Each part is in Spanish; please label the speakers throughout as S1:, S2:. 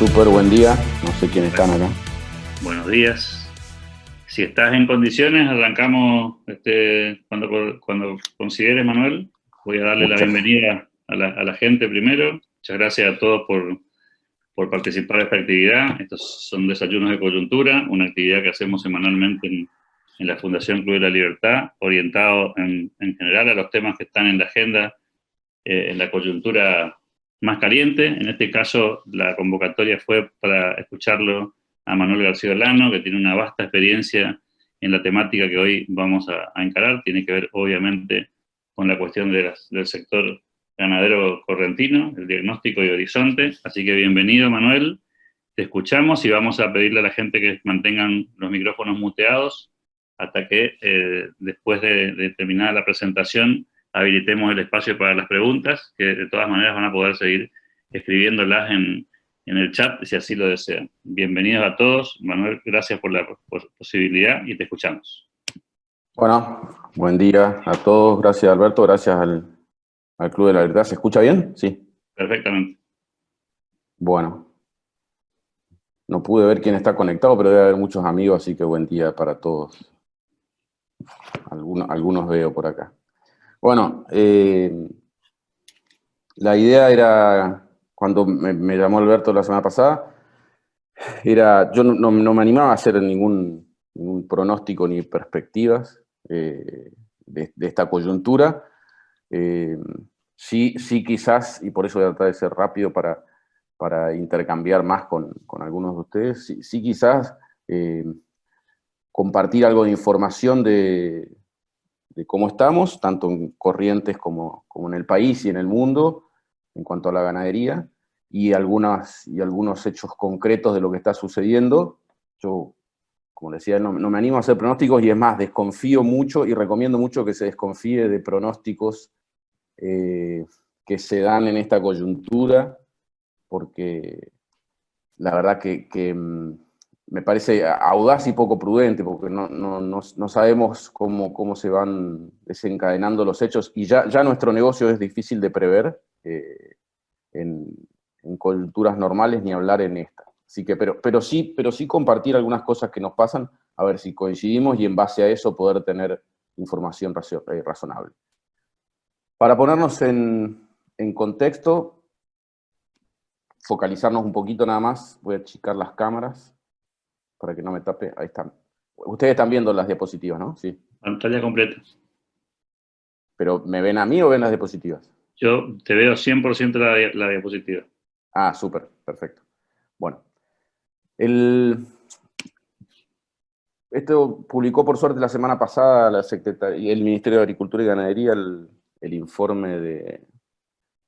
S1: Súper buen día. No sé quiénes están acá.
S2: Buenos días. Si estás en condiciones, arrancamos cuando consideres, Manuel. Voy a darle la bienvenida a la gente primero. Muchas gracias a todos por participar de esta actividad. Estos son desayunos de coyuntura, una actividad que hacemos semanalmente en la Fundación Club de la Libertad, orientado en general a los temas que están en la agenda, en la coyuntura más caliente. En este caso, la convocatoria fue para escucharlo a Manuel García Olano, que tiene una vasta experiencia en la temática que hoy vamos a encarar. Tiene que ver, obviamente, con la cuestión del sector ganadero correntino, el diagnóstico y horizonte. Así que bienvenido, Manuel. Te escuchamos y vamos a pedirle a la gente que mantengan los micrófonos muteados hasta que, después de terminar la presentación, habilitemos el espacio para las preguntas, que de todas maneras van a poder seguir escribiéndolas en el chat, si así lo desean. Bienvenidos a todos. Manuel, gracias por la posibilidad y te escuchamos.
S1: Bueno, buen día a todos. Gracias, Alberto. Gracias al Club de la Libertad. ¿Se escucha bien? Sí.
S2: Perfectamente.
S1: Bueno. No pude ver quién está conectado, pero debe haber muchos amigos, así que buen día para todos. Algunos veo por acá. Bueno, la idea era, cuando me llamó Alberto la semana pasada, yo no me animaba a hacer ningún pronóstico ni perspectivas de esta coyuntura. Sí quizás, y por eso voy a tratar de ser rápido para intercambiar más con algunos de ustedes, sí quizás compartir algo de información de cómo estamos, tanto en Corrientes como en el país y en el mundo, en cuanto a la ganadería, y algunos hechos concretos de lo que está sucediendo. Yo, como decía, no me animo a hacer pronósticos, y es más, desconfío mucho y recomiendo mucho que se desconfíe de pronósticos que se dan en esta coyuntura, porque la verdad que me parece audaz y poco prudente, porque no sabemos cómo se van desencadenando los hechos, y ya nuestro negocio es difícil de prever en coyunturas normales, ni hablar en esta. Así que, pero sí compartir algunas cosas que nos pasan, a ver si coincidimos, y en base a eso poder tener información razonable. Para ponernos en contexto, focalizarnos un poquito nada más, voy a achicar las cámaras para que no me tape. Ahí están. Ustedes están viendo las diapositivas, ¿no? Sí.
S2: Pantalla completa.
S1: ¿Pero me ven a mí o ven las diapositivas?
S2: Yo te veo 100% la diapositiva.
S1: Ah, súper, perfecto. Bueno. Esto publicó por suerte la semana pasada el Ministerio de Agricultura y Ganadería el informe de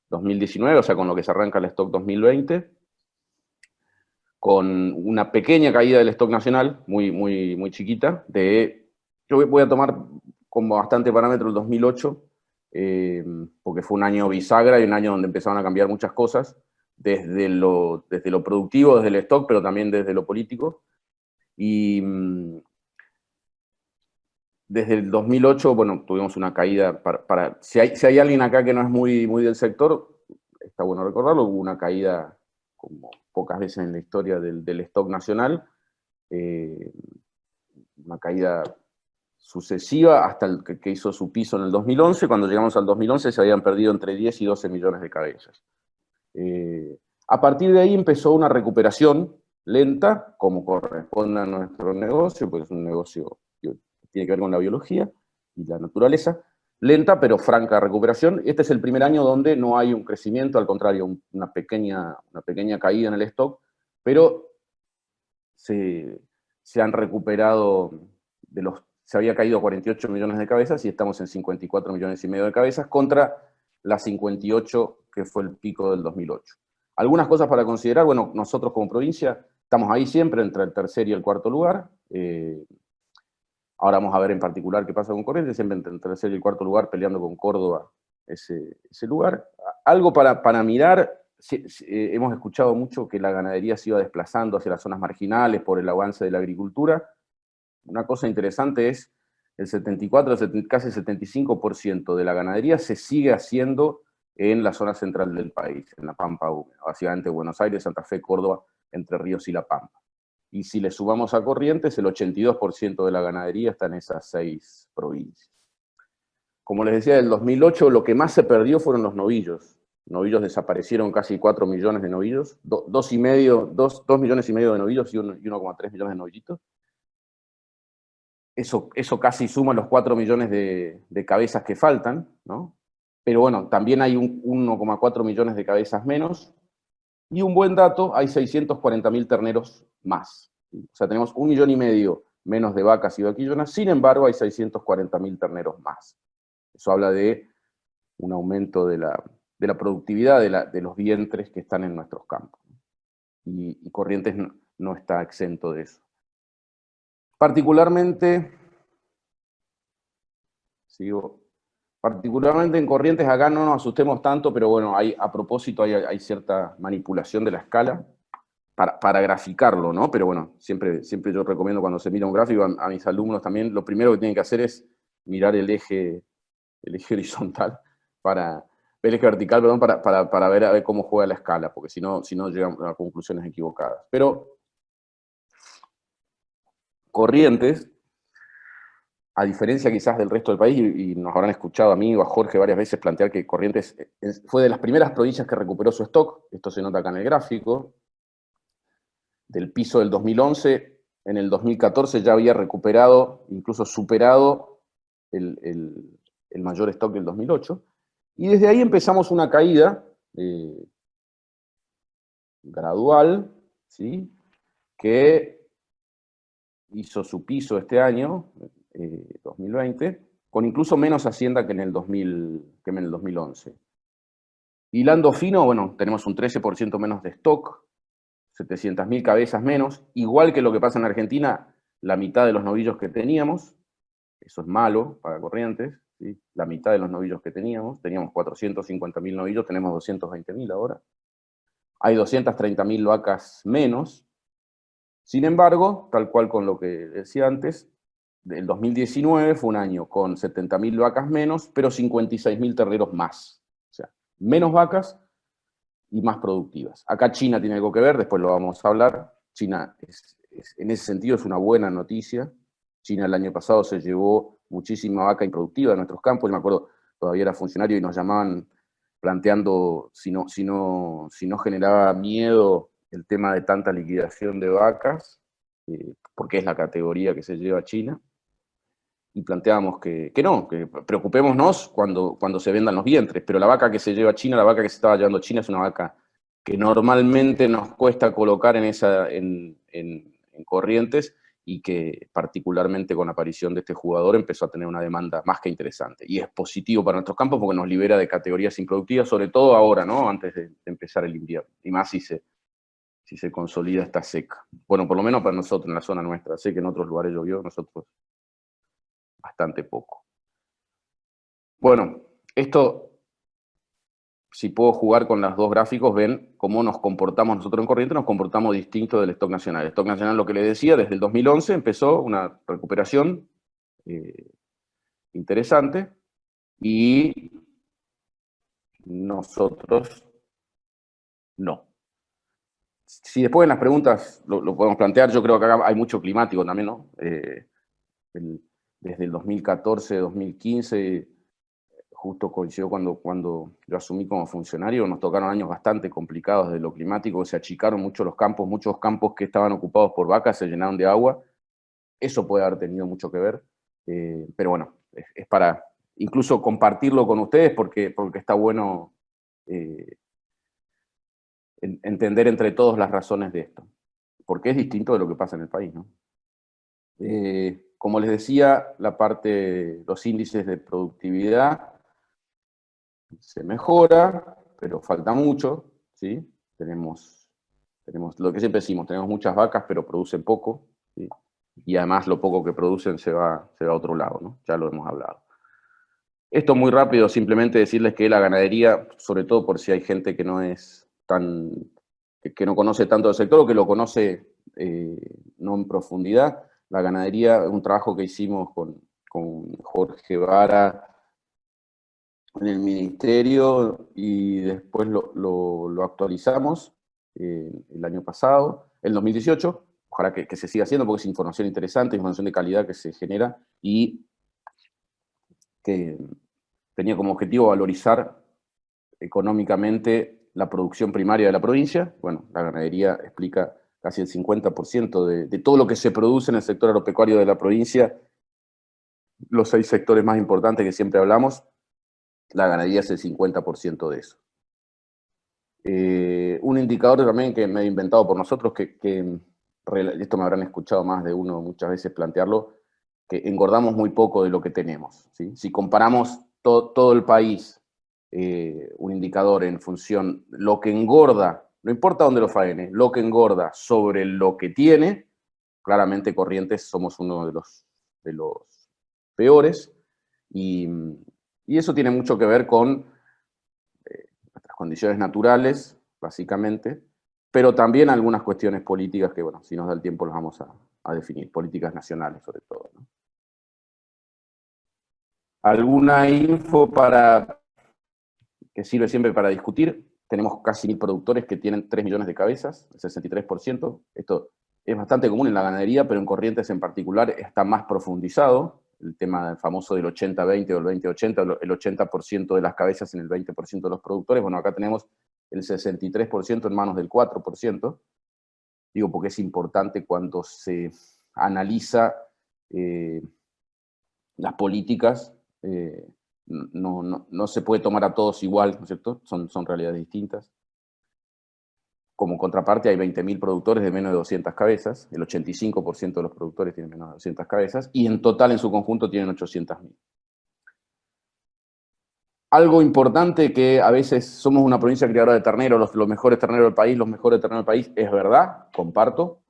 S1: 2019, o sea, con lo que se arranca el stock 2020, con una pequeña caída del stock nacional, muy chiquita. Yo voy a tomar como bastante parámetro el 2008, porque fue un año bisagra y un año donde empezaron a cambiar muchas cosas, desde lo productivo, desde el stock, pero también desde lo político. Y desde el 2008, bueno, tuvimos una caída, si hay alguien acá que no es muy del sector, está bueno recordarlo, hubo una caída como pocas veces en la historia del stock nacional, una caída sucesiva hasta el que hizo su piso en el 2011. Cuando llegamos al 2011 se habían perdido entre 10 y 12 millones de cabezas. A partir de ahí empezó una recuperación lenta, como corresponde a nuestro negocio, porque es un negocio que tiene que ver con la biología y la naturaleza, lenta pero franca recuperación. Este es el primer año donde no hay un crecimiento, al contrario, una pequeña caída en el stock, pero se han recuperado, se había caído 48 millones de cabezas y estamos en 54 millones y medio de cabezas contra las 58 que fue el pico del 2008. Algunas cosas para considerar. Bueno, nosotros como provincia estamos ahí siempre entre el tercer y el cuarto lugar. Ahora vamos a ver en particular qué pasa con Corrientes, siempre entre el tercer y el cuarto lugar, peleando con Córdoba ese lugar. Algo para mirar. Hemos escuchado mucho que la ganadería se iba desplazando hacia las zonas marginales por el avance de la agricultura. Una cosa interesante es el 74, casi el 75% de la ganadería se sigue haciendo en la zona central del país, en la Pampa húmeda, básicamente Buenos Aires, Santa Fe, Córdoba, Entre Ríos y La Pampa. Y si le sumamos a Corrientes, el 82% de la ganadería está en esas 6 provincias. Como les decía, del 2008 lo que más se perdió fueron los novillos. Novillos desaparecieron casi 4 millones de novillos, 2 millones y medio de novillos y 1,3 millones de novillitos. Eso casi suma los 4 millones de cabezas que faltan, ¿no? Pero bueno, también hay 1,4 millones de cabezas menos. Y un buen dato, hay 640.000 terneros más. O sea, tenemos 1,5 millones menos de vacas y vaquillonas, sin embargo hay 640.000 terneros más. Eso habla de un aumento de la productividad de los vientres que están en nuestros campos. Y Corrientes no está exento de eso. Particularmente en Corrientes, acá no nos asustemos tanto, pero bueno, a propósito hay cierta manipulación de la escala para graficarlo, ¿no? Pero bueno, siempre yo recomiendo cuando se mira un gráfico a mis alumnos también, lo primero que tienen que hacer es mirar el eje horizontal, el eje vertical, perdón, para ver, a ver cómo juega la escala, porque si no llegan a conclusiones equivocadas. Pero Corrientes, a diferencia quizás del resto del país, y nos habrán escuchado a mí o a Jorge varias veces plantear que Corrientes fue de las primeras provincias que recuperó su stock, esto se nota acá en el gráfico, del piso del 2011, en el 2014 ya había recuperado, incluso superado el mayor stock del 2008, y desde ahí empezamos una caída gradual, ¿sí? Que hizo su piso este año, 2020, con incluso menos hacienda que en el 2011. Hilando fino, bueno, tenemos un 13% menos de stock, 700.000 cabezas menos, igual que lo que pasa en Argentina, la mitad de los novillos que teníamos, eso es malo para Corrientes, ¿sí? La mitad de los novillos que teníamos 450.000 novillos, tenemos 220.000 ahora. Hay 230.000 vacas menos. Sin embargo, tal cual con lo que decía antes, el 2019 fue un año con 70.000 vacas menos, pero 56.000 terneros más. O sea, menos vacas y más productivas. Acá China tiene algo que ver, después lo vamos a hablar. China, en ese sentido, es una buena noticia. China el año pasado se llevó muchísima vaca improductiva de nuestros campos. Yo me acuerdo, todavía era funcionario y nos llamaban planteando si no generaba miedo el tema de tanta liquidación de vacas, porque es la categoría que se lleva a China. Y planteábamos que preocupémonos cuando se vendan los vientres, pero la vaca que se lleva a China, la vaca que se estaba llevando a China es una vaca que normalmente nos cuesta colocar en Corrientes, y que particularmente con la aparición de este jugador empezó a tener una demanda más que interesante. Y es positivo para nuestros campos porque nos libera de categorías improductivas, sobre todo ahora, ¿no? Antes de empezar el invierno, y más si se consolida esta seca. Bueno, por lo menos para nosotros, en la zona nuestra. Sé que en otros lugares llovió, nosotros bastante poco. Bueno, esto, si puedo jugar con los dos gráficos, ven cómo nos comportamos nosotros en Corrientes, nos comportamos distinto del stock nacional. El stock nacional, lo que les decía, desde el 2011 empezó una recuperación interesante, y nosotros no. Si después en las preguntas lo podemos plantear, yo creo que acá hay mucho climático también, ¿no? Desde el 2014, 2015, justo coincidió cuando yo asumí como funcionario, nos tocaron años bastante complicados de lo climático, se achicaron mucho los campos, muchos campos que estaban ocupados por vacas se llenaron de agua. Eso puede haber tenido mucho que ver, pero bueno, es para incluso compartirlo con ustedes porque está bueno entender entre todos las razones de esto, porque es distinto de lo que pasa en el país, ¿no? Como les decía, los índices de productividad se mejora, pero falta mucho, ¿sí? Tenemos lo que siempre decimos, tenemos muchas vacas, pero producen poco, ¿sí? Y además lo poco que producen se va a otro lado, ¿no? Ya lo hemos hablado. Esto muy rápido, simplemente decirles que la ganadería, sobre todo por si hay gente que no es que no conoce tanto del sector o que lo conoce no en profundidad, la ganadería es un trabajo que hicimos con Jorge Vara en el ministerio, y después lo actualizamos, el año pasado, el 2018, ojalá que se siga haciendo porque es información interesante, información de calidad que se genera y que tenía como objetivo valorizar económicamente la producción primaria de la provincia. Bueno, la ganadería explica casi el 50% de todo lo que se produce en el sector agropecuario de la provincia. Los 6 sectores más importantes que siempre hablamos, la ganadería es el 50% de eso. Un indicador también que me he inventado por nosotros, que esto me habrán escuchado más de uno muchas veces plantearlo, que engordamos muy poco de lo que tenemos, ¿sí? Si comparamos todo el país, un indicador en función, lo que engorda, no importa dónde lo faene, lo que engorda sobre lo que tiene, claramente Corrientes somos uno de los peores, y eso tiene mucho que ver con nuestras condiciones naturales, básicamente, pero también algunas cuestiones políticas que, bueno, si nos da el tiempo las vamos a definir, políticas nacionales sobre todo, ¿no? Alguna info que sirve siempre para discutir. Tenemos casi 1000 productores que tienen 3 millones de cabezas, el 63%. Esto es bastante común en la ganadería, pero en Corrientes en particular está más profundizado. El tema famoso del 80-20 o el 20-80, el 80% de las cabezas en el 20% de los productores. Bueno, acá tenemos el 63% en manos del 4%. Digo, porque es importante cuando se analiza las políticas, no se puede tomar a todos igual, ¿no es cierto? Son realidades distintas. Como contraparte hay 20.000 productores de menos de 200 cabezas, el 85% de los productores tienen menos de 200 cabezas, y en total en su conjunto tienen 800.000. Algo importante que a veces somos una provincia criadora de terneros, los mejores terneros del país, los mejores terneros del país, es verdad, comparto,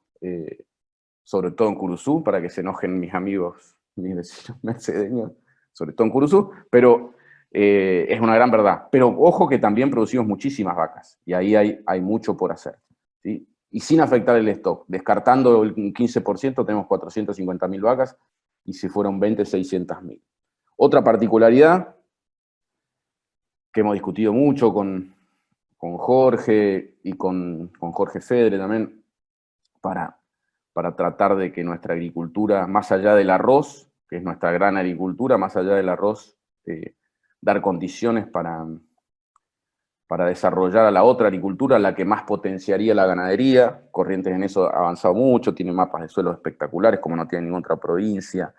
S1: sobre todo en Curuzú, para que se enojen mis amigos, mis vecinos mercedeños, sobre todo en Curuzú, pero es una gran verdad. Pero ojo que también producimos muchísimas vacas, y ahí hay mucho por hacer, ¿sí? Y sin afectar el stock, descartando el 15%, tenemos 450.000 vacas, y si fueron 20, 600.000. Otra particularidad que hemos discutido mucho con Jorge y con Jorge Fedre también, para tratar de que nuestra agricultura, más allá del arroz, que es nuestra gran agricultura, más allá del arroz, dar condiciones para desarrollar a la otra agricultura, la que más potenciaría la ganadería. Corrientes en eso ha avanzado mucho, tiene mapas de suelos espectaculares, como no tiene ninguna otra provincia.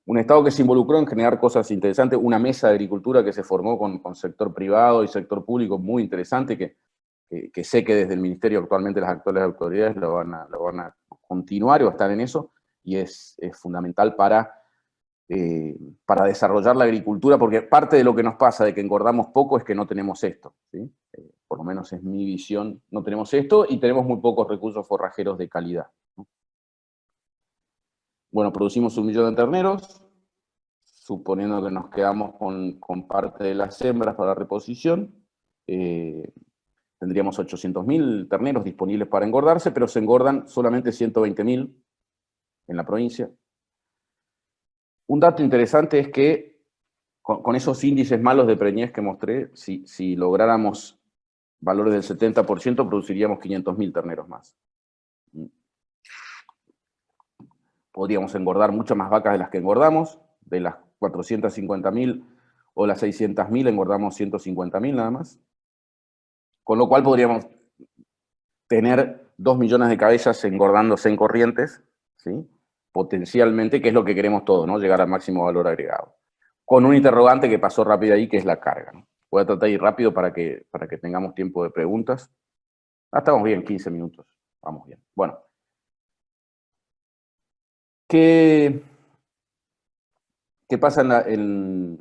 S1: Un Estado que se involucró en generar cosas interesantes, una mesa de agricultura que se formó con sector privado y sector público muy interesante, que sé que desde el Ministerio actualmente las actuales autoridades lo van a continuar o estar en eso, y es fundamental para desarrollar la agricultura, porque parte de lo que nos pasa de que engordamos poco es que no tenemos esto, ¿sí? Por lo menos es mi visión, no tenemos esto y tenemos muy pocos recursos forrajeros de calidad, ¿no? Bueno, producimos 1 millón de terneros, suponiendo que nos quedamos con parte de las hembras para reposición. Tendríamos 800.000 terneros disponibles para engordarse, pero se engordan solamente 120.000 en la provincia. Un dato interesante es que con esos índices malos de preñez que mostré, si lográramos valores del 70%, produciríamos 500.000 terneros más. Podríamos engordar muchas más vacas de las que engordamos. De las 450.000 o las 600.000 engordamos 150.000 nada más. Con lo cual podríamos tener 2 millones de cabezas engordándose en Corrientes, ¿sí? Potencialmente, que es lo que queremos todos, ¿no? Llegar al máximo valor agregado. Con un interrogante que pasó rápido ahí, que es la carga, ¿no? Voy a tratar de ir rápido para que tengamos tiempo de preguntas. Estamos bien, 15 minutos. Vamos bien. Bueno. ¿Qué pasa en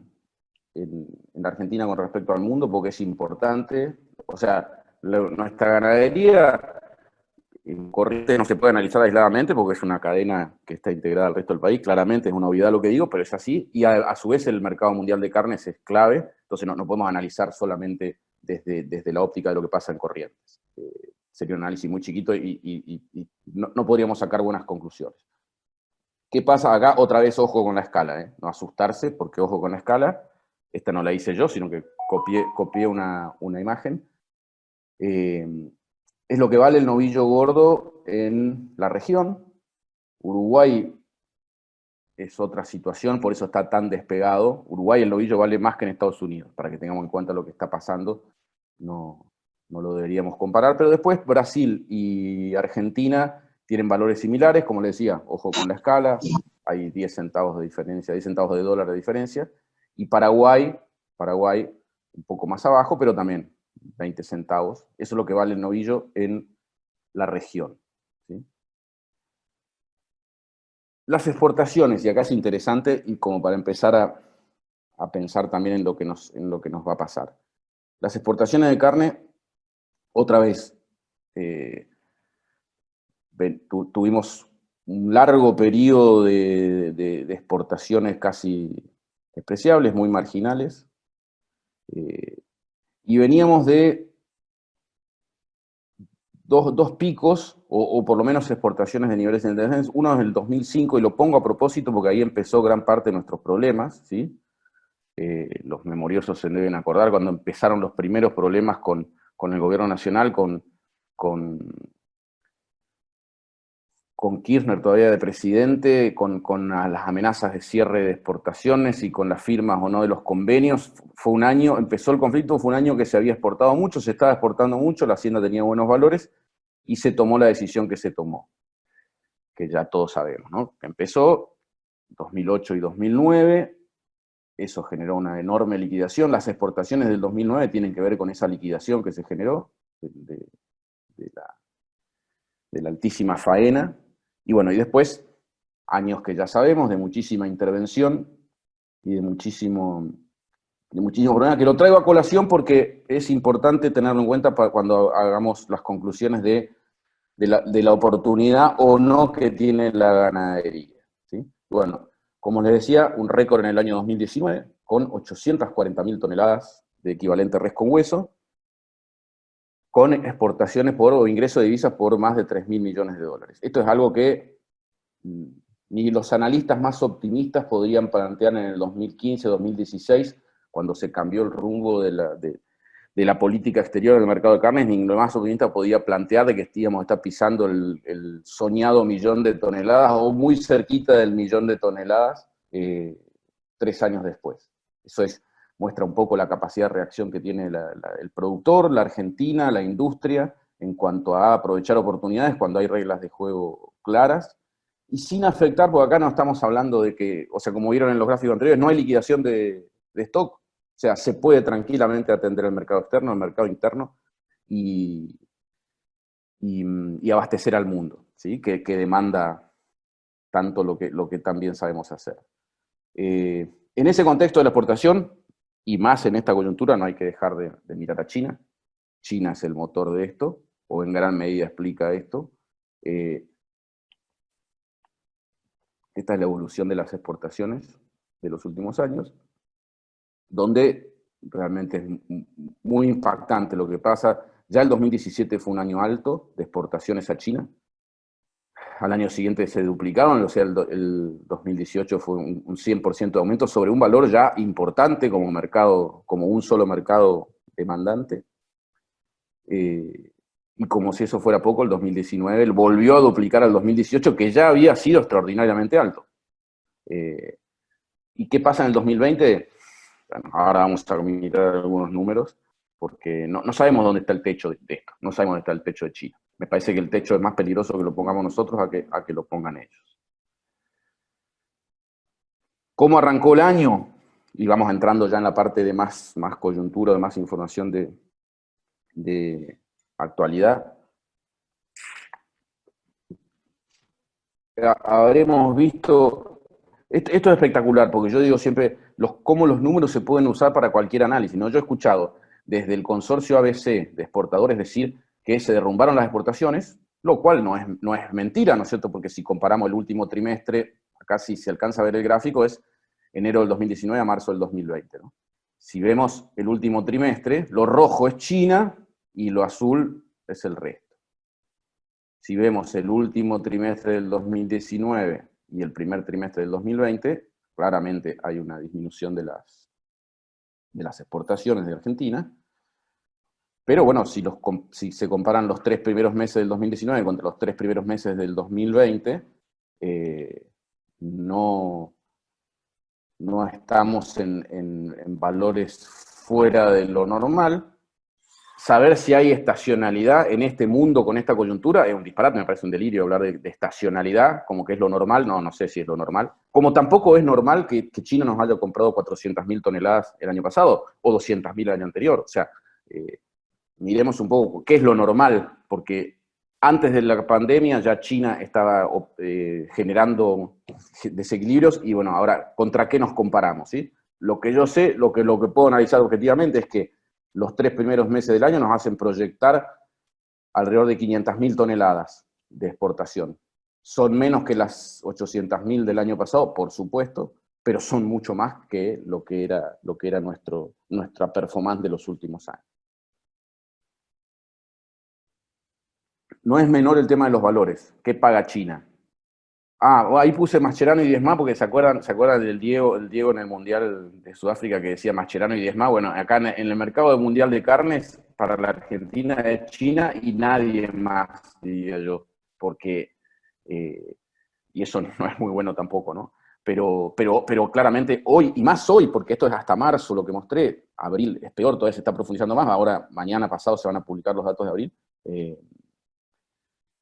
S1: la Argentina con respecto al mundo? Porque es importante. O sea, nuestra ganadería en Corrientes no se puede analizar aisladamente porque es una cadena que está integrada al resto del país. Claramente es una obviedad lo que digo, pero es así. Y a su vez el mercado mundial de carnes es clave. Entonces no podemos analizar solamente desde la óptica de lo que pasa en Corrientes. Sería un análisis muy chiquito y no podríamos sacar buenas conclusiones. ¿Qué pasa acá? Otra vez ojo con la escala, ¿eh? No asustarse, porque ojo con la escala. Esta no la hice yo, sino que copié una imagen. Es lo que vale el novillo gordo en la región. Uruguay es otra situación, por eso está tan despegado. Uruguay el novillo vale más que en Estados Unidos, para que tengamos en cuenta lo que está pasando. No lo deberíamos comparar, pero después Brasil y Argentina tienen valores similares, como le decía, ojo con la escala, hay 10 centavos de diferencia, 10 centavos de dólar de diferencia, y Paraguay un poco más abajo, pero también 20 centavos, eso es lo que vale el novillo en la región. ¿Sí? Las exportaciones, y acá es interesante, y como para empezar a pensar también en lo que nos va a pasar. Las exportaciones de carne, otra vez, tuvimos un largo periodo de exportaciones casi despreciables, muy marginales, y veníamos de dos picos, o por lo menos exportaciones de niveles interesantes. Uno es el 2005, y lo pongo a propósito porque ahí empezó gran parte de nuestros problemas, ¿sí? Los memoriosos se deben acordar cuando empezaron los primeros problemas con el gobierno nacional, con Kirchner todavía de presidente, con las amenazas de cierre de exportaciones y con las firmas o no de los convenios. Fue un año, empezó el conflicto, fue un año que se había exportado mucho, se estaba exportando mucho, la hacienda tenía buenos valores, y se tomó la decisión que se tomó, que ya todos sabemos, ¿no? Empezó 2008 y 2009, eso generó una enorme liquidación. Las exportaciones del 2009 tienen que ver con esa liquidación que se generó, de la altísima faena. Y bueno, y después, años que ya sabemos, de muchísima intervención y de muchísimo problema, que lo traigo a colación porque es importante tenerlo en cuenta para cuando hagamos las conclusiones de la oportunidad o no que tiene la ganadería. ¿Sí? Bueno, como les decía, un récord en el año 2019, con 840.000 toneladas de equivalente res con hueso, con exportaciones o ingreso de divisas por más de 3.000 millones de dólares. Esto es algo que ni los analistas más optimistas podrían plantear en el 2015, 2016, cuando se cambió el rumbo de la política exterior del mercado de carnes, ni lo más optimista podía plantear de que íbamos a estar pisando el soñado 1.000.000 de toneladas, o muy cerquita del 1.000.000 de toneladas, 3 años después. Eso muestra un poco la capacidad de reacción que tiene el productor, la Argentina, la industria, en cuanto a aprovechar oportunidades cuando hay reglas de juego claras, y sin afectar, porque acá no estamos hablando de que, o sea, como vieron en los gráficos anteriores, no hay liquidación de stock. O sea, se puede tranquilamente atender el mercado externo, el mercado interno, y abastecer al mundo, ¿sí? Que demanda tanto lo que también sabemos hacer. En ese contexto de la exportación, y más en esta coyuntura, no hay que dejar de mirar a China. China es el motor de esto, o en gran medida explica esto. Esta es la evolución de las exportaciones de los últimos años, donde realmente es muy impactante lo que pasa. Ya el 2017 fue un año alto de exportaciones a China. Al año siguiente se duplicaron, o sea, el 2018 fue un 100% de aumento sobre un valor ya importante como mercado, como un solo mercado demandante. Y como si eso fuera poco, el 2019 volvió a duplicar al 2018, que ya había sido extraordinariamente alto. ¿Y qué pasa en el 2020? Bueno, ahora vamos a mirar algunos números, porque no sabemos dónde está el techo de esto, no sabemos dónde está el techo de China. Me parece que el techo es más peligroso que lo pongamos nosotros a que lo pongan ellos. ¿Cómo arrancó el año? Y vamos entrando ya en la parte de más coyuntura, de más información de actualidad. Habremos visto, esto es espectacular, porque yo digo siempre cómo los números se pueden usar para cualquier análisis, ¿no? Yo he escuchado desde el consorcio ABC de exportadores decir que se derrumbaron las exportaciones, lo cual no es mentira, ¿no es cierto? Porque si comparamos el último trimestre, acá si se alcanza a ver el gráfico, es enero del 2019 a marzo del 2020, ¿no? Si vemos el último trimestre, lo rojo es China y lo azul es el resto. Si vemos el último trimestre del 2019 y el primer trimestre del 2020, claramente hay una disminución de las exportaciones de Argentina. Pero bueno, si se comparan los 3 primeros meses del 2019 contra los 3 primeros meses del 2020, no, no estamos en valores fuera de lo normal. Saber si hay estacionalidad en este mundo con esta coyuntura es un disparate, me parece un delirio hablar de estacionalidad, como que es lo normal, no sé si es lo normal. Como tampoco es normal que China nos haya comprado 400.000 toneladas el año pasado o 200.000 el año anterior. O sea, miremos un poco qué es lo normal, porque antes de la pandemia ya China estaba generando desequilibrios y bueno, ahora, ¿contra qué nos comparamos? ¿Sí? Lo que yo sé, lo que puedo analizar objetivamente es que los 3 primeros meses del año nos hacen proyectar alrededor de 500.000 toneladas de exportación. Son menos que las 800.000 del año pasado, por supuesto, pero son mucho más que lo que era nuestra performance de los últimos años. No es menor el tema de los valores. ¿Qué paga China? Ahí puse Mascherano y Diezmá porque se acuerdan del Diego en el Mundial de Sudáfrica que decía Mascherano y Diezmá. Bueno, acá en el mercado del Mundial de Carnes, para la Argentina es China y nadie más, diría yo, porque, y eso no es muy bueno tampoco, ¿no? Pero claramente hoy, y más hoy, porque esto es hasta marzo lo que mostré, abril es peor, todavía se está profundizando más, ahora mañana pasado se van a publicar los datos de abril,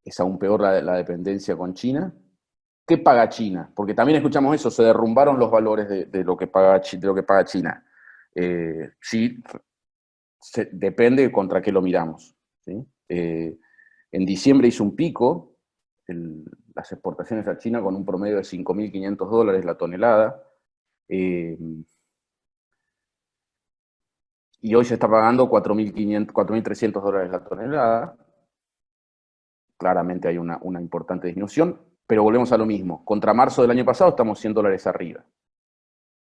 S1: es aún peor la dependencia con China. ¿Qué paga China? Porque también escuchamos eso, se derrumbaron los valores de lo que paga China. Sí, depende contra qué lo miramos. ¿Sí? En diciembre hizo un pico las exportaciones a China con un promedio de $5.500 la tonelada. Y hoy se está pagando $4.300 la tonelada. Claramente hay una importante disminución, pero volvemos a lo mismo. Contra marzo del año pasado estamos $100 arriba.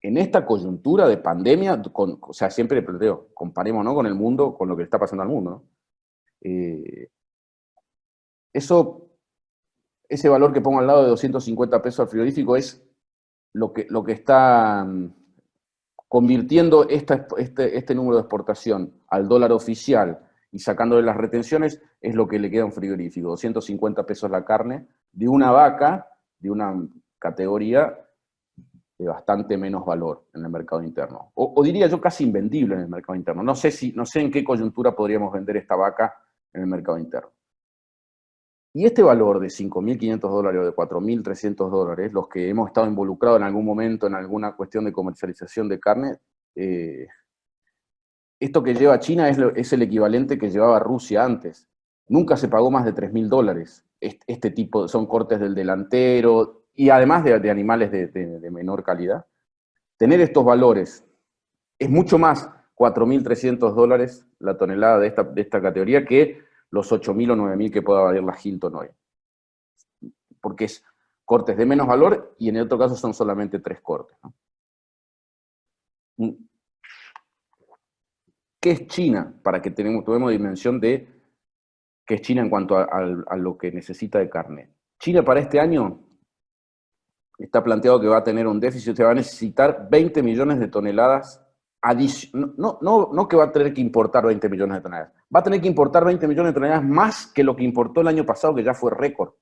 S1: En esta coyuntura de pandemia, o sea, siempre le planteo, comparemos, ¿no?, con el mundo, con lo que está pasando al mundo, ¿no? Ese valor que pongo al lado de 250 pesos al frigorífico es lo que está convirtiendo este número de exportación al dólar oficial y sacándole las retenciones, es lo que le queda a un frigorífico. 250 pesos la carne de una vaca, de una categoría de bastante menos valor en el mercado interno. O diría yo casi invendible en el mercado interno. No sé en qué coyuntura podríamos vender esta vaca en el mercado interno. Y este valor de $5.500 o de $4.300, los que hemos estado involucrados en algún momento en alguna cuestión de comercialización de carne, esto que lleva China es el equivalente que llevaba Rusia antes. Nunca se pagó más de $3.000. Este tipo, son cortes del delantero, y además de animales de menor calidad. Tener estos valores es mucho más $4.300 la tonelada de esta categoría que los 8.000 o 9.000 que pueda valer la Hilton hoy. Porque es cortes de menos valor y en el otro caso son solamente 3 cortes, ¿no? ¿Qué es China? Para que tuviéramos dimensión de qué es China en cuanto a lo que necesita de carne. China para este año está planteado que va a tener un déficit, se va a necesitar 20 millones de toneladas no que va a tener que importar 20 millones de toneladas, va a tener que importar 20 millones de toneladas más que lo que importó el año pasado, que ya fue récord.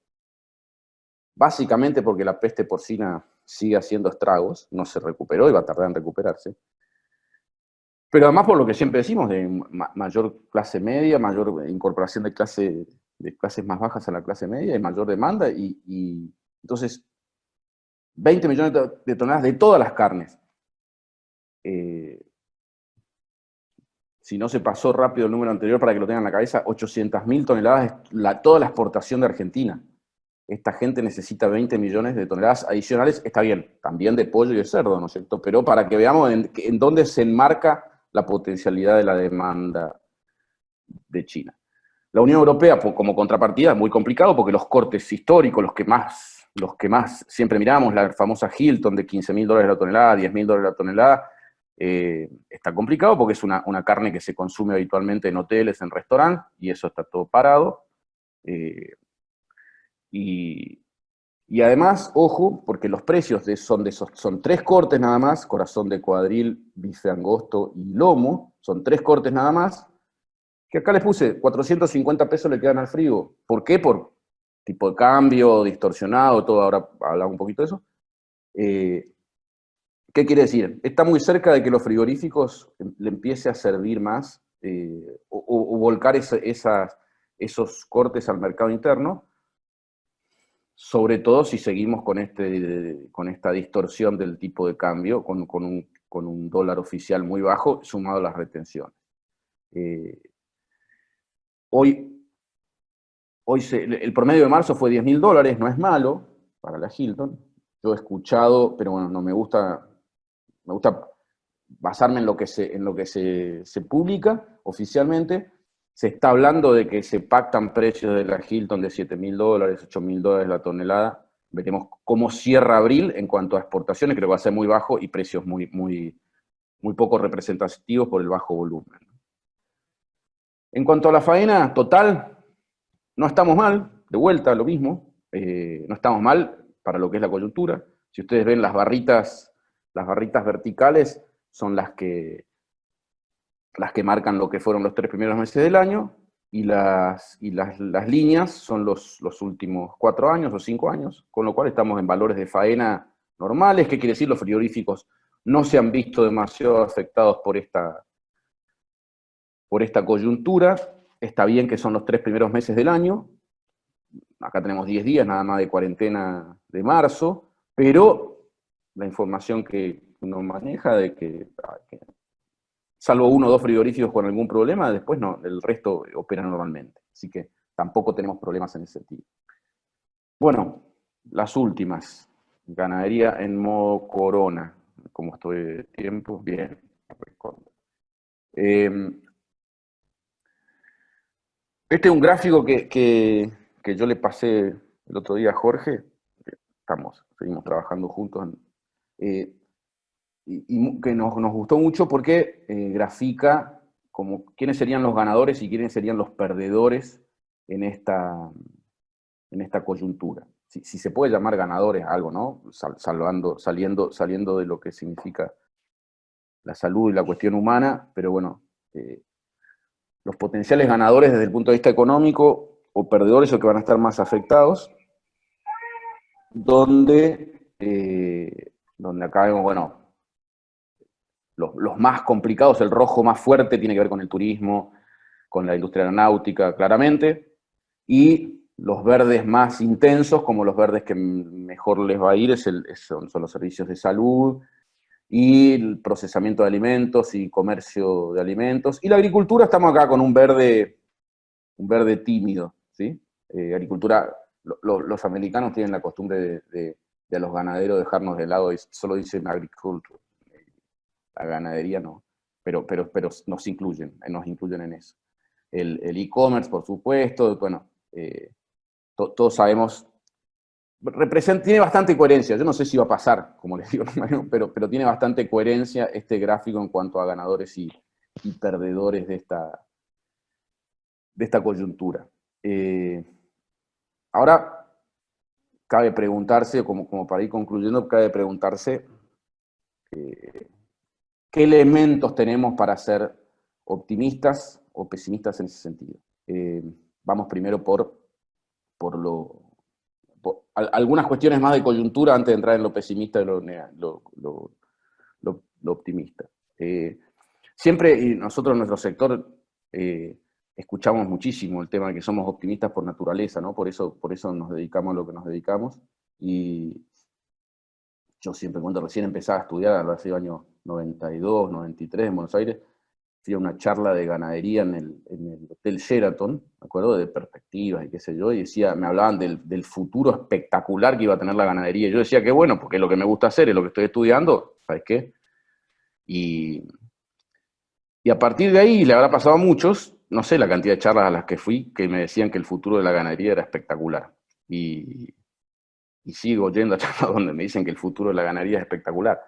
S1: Básicamente porque la peste porcina sigue haciendo estragos, no se recuperó y va a tardar en recuperarse. Pero además por lo que siempre decimos, de mayor clase media, mayor incorporación de clases más bajas a la clase media y mayor demanda, y entonces 20 millones de toneladas de todas las carnes. Si no se pasó rápido el número anterior para que lo tengan en la cabeza, 800.000 toneladas es toda la exportación de Argentina. Esta gente necesita 20 millones de toneladas adicionales, está bien, también de pollo y de cerdo, ¿no es cierto? Pero para que veamos en dónde se enmarca la potencialidad de la demanda de China. La Unión Europea, como contrapartida, es muy complicado porque los cortes históricos, los que más siempre miramos, la famosa Hilton de $15.000 la tonelada, $10.000 la tonelada, está complicado porque es una carne que se consume habitualmente en hoteles, en restaurantes, y eso está todo parado. Y además, ojo, porque los precios son 3 cortes nada más, corazón de cuadril, bife angosto y lomo, son 3 cortes nada más, que acá les puse, 450 pesos le quedan al frigo. ¿Por qué? Por tipo de cambio, distorsionado, todo, ahora hablamos un poquito de eso. ¿Qué quiere decir? Está muy cerca de que los frigoríficos le empiece a servir más o volcar esos cortes al mercado interno, sobre todo si seguimos con esta distorsión del tipo de cambio, con un dólar oficial muy bajo, sumado a las retenciones. Hoy el promedio de marzo fue $10.000, no es malo para la Hilton. Yo he escuchado, pero bueno, no me gusta basarme en lo que se publica oficialmente. Se está hablando de que se pactan precios de la Hilton de $7.000, $8.000 la tonelada. Veremos cómo cierra abril en cuanto a exportaciones, creo que va a ser muy bajo y precios muy, muy, muy poco representativos por el bajo volumen. En cuanto a la faena total, no estamos mal, de vuelta lo mismo, no estamos mal para lo que es la coyuntura. Si ustedes ven las barritas verticales son las que marcan lo que fueron los 3 primeros meses del año, y las líneas son los últimos 4 años o 5 años, con lo cual estamos en valores de faena normales. ¿Qué quiere decir? Los frigoríficos no se han visto demasiado afectados por esta coyuntura. Está bien que son los 3 primeros meses del año, acá tenemos 10 días nada más de cuarentena de marzo, pero la información que uno maneja de que salvo 1 o 2 frigoríficos con algún problema, después no, el resto opera normalmente. Así que tampoco tenemos problemas en ese sentido. Bueno, las últimas. Ganadería en modo corona. ¿Cómo estoy de tiempo? Bien. Este es un gráfico que yo le pasé el otro día a Jorge. Seguimos trabajando juntos. Y que nos gustó mucho porque grafica como quiénes serían los ganadores y quiénes serían los perdedores en esta coyuntura. Si se puede llamar ganadores a algo, ¿no? Saliendo de lo que significa la salud y la cuestión humana, pero bueno, los potenciales ganadores desde el punto de vista económico o perdedores o que van a estar más afectados, donde acá vemos, bueno, los más complicados, el rojo más fuerte tiene que ver con el turismo, con la industria aeronáutica, claramente, y los verdes más intensos, como los verdes que mejor les va a ir, son los servicios de salud, y el procesamiento de alimentos y comercio de alimentos. Y la agricultura, estamos acá con un verde tímido, ¿sí? Agricultura, los americanos tienen la costumbre de a los ganaderos dejarnos de lado y solo dicen agriculture. La ganadería no, pero nos incluyen en eso. El e-commerce, por supuesto, bueno, todos sabemos, tiene bastante coherencia. Yo no sé si va a pasar, como les digo, pero tiene bastante coherencia este gráfico en cuanto a ganadores y perdedores de esta coyuntura. Ahora, cabe preguntarse, como para ir concluyendo, cabe preguntarse qué elementos tenemos para ser optimistas o pesimistas en ese sentido. Vamos primero por algunas cuestiones más de coyuntura antes de entrar en lo pesimista y lo optimista. Siempre, y nosotros en nuestro sector escuchamos muchísimo el tema de que somos optimistas por naturaleza, ¿no? Por eso nos dedicamos a lo que nos dedicamos. Y yo siempre, cuando recién empezaba a estudiar, hace años 92, 93 en Buenos Aires, fui a una charla de ganadería en el Hotel Sheraton, me acuerdo, de perspectivas y qué sé yo, y me hablaban del futuro espectacular que iba a tener la ganadería. Y yo decía que bueno, porque es lo que me gusta hacer, es lo que estoy estudiando, ¿sabes qué? Y a partir de ahí, le habrá pasado a muchos, no sé la cantidad de charlas a las que fui, que me decían que el futuro de la ganadería era espectacular. Y sigo yendo a charlas donde me dicen que el futuro de la ganadería es espectacular.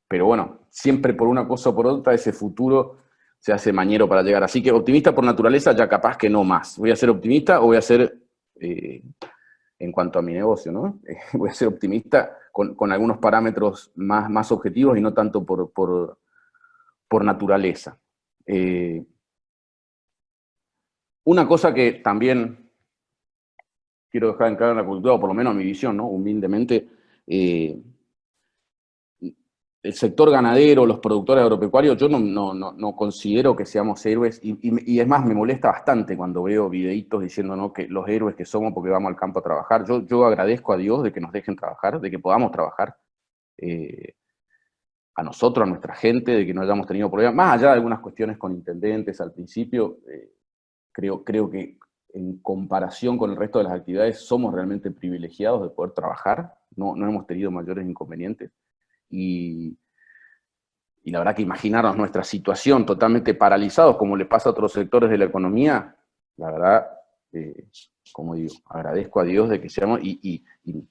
S1: Pero bueno, siempre por una cosa o por otra, ese futuro se hace mañero para llegar. Así que optimista por naturaleza, ya capaz que no más. ¿Voy a ser optimista o voy a ser, en cuanto a mi negocio, ¿no? Voy a ser optimista con algunos parámetros más objetivos y no tanto por naturaleza. Una cosa que también quiero dejar en claro en la cultura, o por lo menos mi visión, ¿no? Humildemente, el sector ganadero, los productores agropecuarios, yo no considero que seamos héroes, y es más, me molesta bastante cuando veo videitos diciendo, ¿no?, que los héroes que somos porque vamos al campo a trabajar. Yo agradezco a Dios de que nos dejen trabajar, de que podamos trabajar, a nosotros, a nuestra gente, de que no hayamos tenido problemas, más allá de algunas cuestiones con intendentes al principio, creo que en comparación con el resto de las actividades somos realmente privilegiados de poder trabajar, no hemos tenido mayores inconvenientes. Y la verdad que imaginarnos nuestra situación totalmente paralizados, como le pasa a otros sectores de la economía, la verdad, como digo, agradezco a Dios de que seamos, y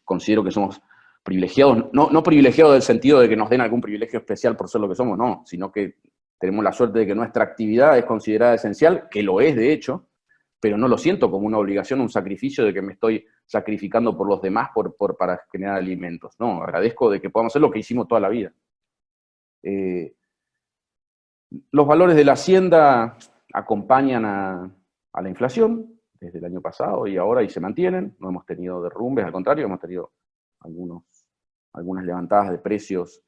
S1: considero que somos privilegiados, no privilegiados del sentido de que nos den algún privilegio especial por ser lo que somos, no, sino que tenemos la suerte de que nuestra actividad es considerada esencial, que lo es de hecho, pero no lo siento como una obligación, un sacrificio de que me estoy sacrificando por los demás para generar alimentos. No, agradezco de que podamos hacer lo que hicimos toda la vida. Los valores de la hacienda acompañan a la inflación desde el año pasado y ahora, y se mantienen. No hemos tenido derrumbes, al contrario, hemos tenido algunas levantadas de precios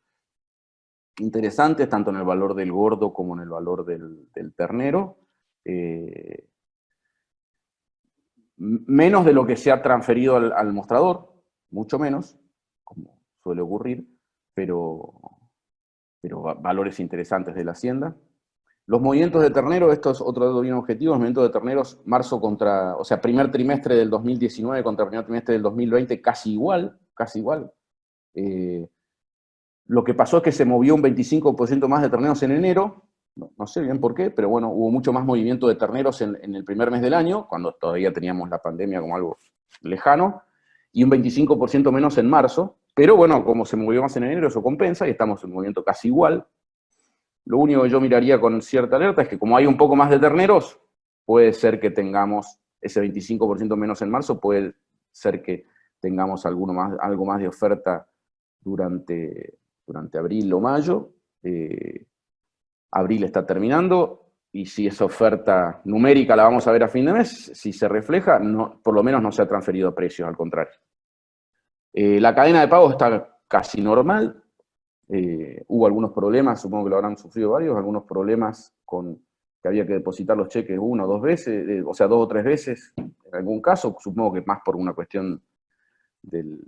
S1: interesantes, tanto en el valor del gordo como en el valor del ternero. Menos de lo que se ha transferido al mostrador, mucho menos, como suele ocurrir, pero valores interesantes de la hacienda. Los movimientos de ternero, esto es otro dato bien objetivo, los movimientos de terneros, primer trimestre del 2019 contra primer trimestre del 2020, casi igual. Lo que pasó es que se movió un 25% más de terneros en enero, no sé bien por qué, pero bueno, hubo mucho más movimiento de terneros en el primer mes del año, cuando todavía teníamos la pandemia como algo lejano, y un 25% menos en marzo, pero bueno, como se movió más en enero, eso compensa, y estamos en un movimiento casi igual. Lo único que yo miraría con cierta alerta es que como hay un poco más de terneros, puede ser que tengamos ese 25% menos en marzo, puede ser que tengamos algo más de oferta durante abril o mayo. Abril está terminando, y si esa oferta numérica la vamos a ver a fin de mes, si se refleja, por lo menos no se ha transferido a precios, al contrario. La cadena de pagos está casi normal. Hubo algunos problemas, supongo que lo habrán sufrido varios, algunos problemas con que había que depositar los cheques 1 o 2 veces, o sea, 2 o 3 veces, en algún caso, supongo que más por una cuestión de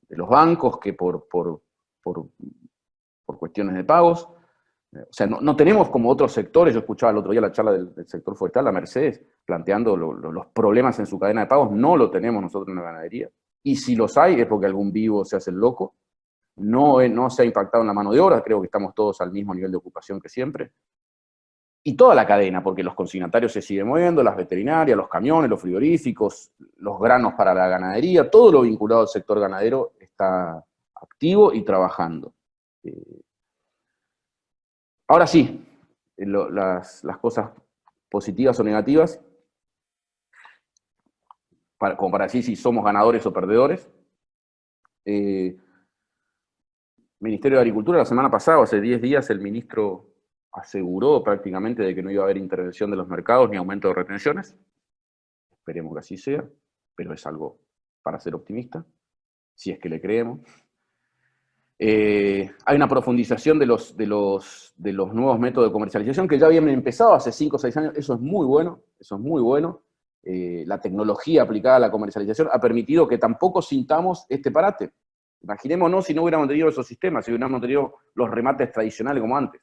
S1: los bancos que por cuestiones de pagos. O sea, no tenemos como otros sectores. Yo escuchaba el otro día la charla del sector forestal, la Mercedes, planteando los problemas en su cadena de pagos. No lo tenemos nosotros en la ganadería. Y si los hay, es porque algún vivo se hace el loco. No se ha impactado en la mano de obra, creo que estamos todos al mismo nivel de ocupación que siempre. Y toda la cadena, porque los consignatarios se siguen moviendo, las veterinarias, los camiones, los frigoríficos, los granos para la ganadería, todo lo vinculado al sector ganadero está activo y trabajando. Ahora sí, las cosas positivas o negativas, como para decir si somos ganadores o perdedores. Ministerio de Agricultura, la semana pasada, hace 10 días, el ministro aseguró prácticamente de que no iba a haber intervención de los mercados ni aumento de retenciones. Esperemos que así sea, pero es algo para ser optimista, si es que le creemos. Hay una profundización de los nuevos métodos de comercialización que ya habían empezado hace 5 o 6 años. Eso es muy bueno, la tecnología aplicada a la comercialización ha permitido que tampoco sintamos este parate. Imaginémonos si no hubiéramos tenido esos sistemas, si hubiéramos tenido los remates tradicionales como antes.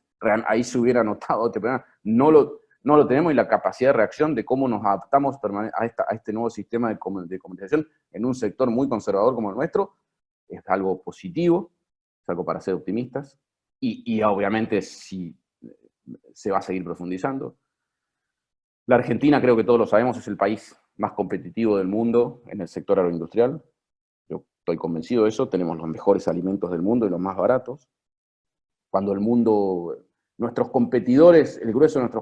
S1: Ahí se hubiera notado este problema. No lo tenemos, y la capacidad de reacción de cómo nos adaptamos a este nuevo sistema de comercialización en un sector muy conservador como el nuestro es algo positivo, es algo para ser optimistas, y obviamente sí, se va a seguir profundizando. La Argentina, creo que todos lo sabemos, es el país más competitivo del mundo en el sector agroindustrial. Yo estoy convencido de eso. Tenemos los mejores alimentos del mundo y los más baratos. Cuando el grueso de nuestros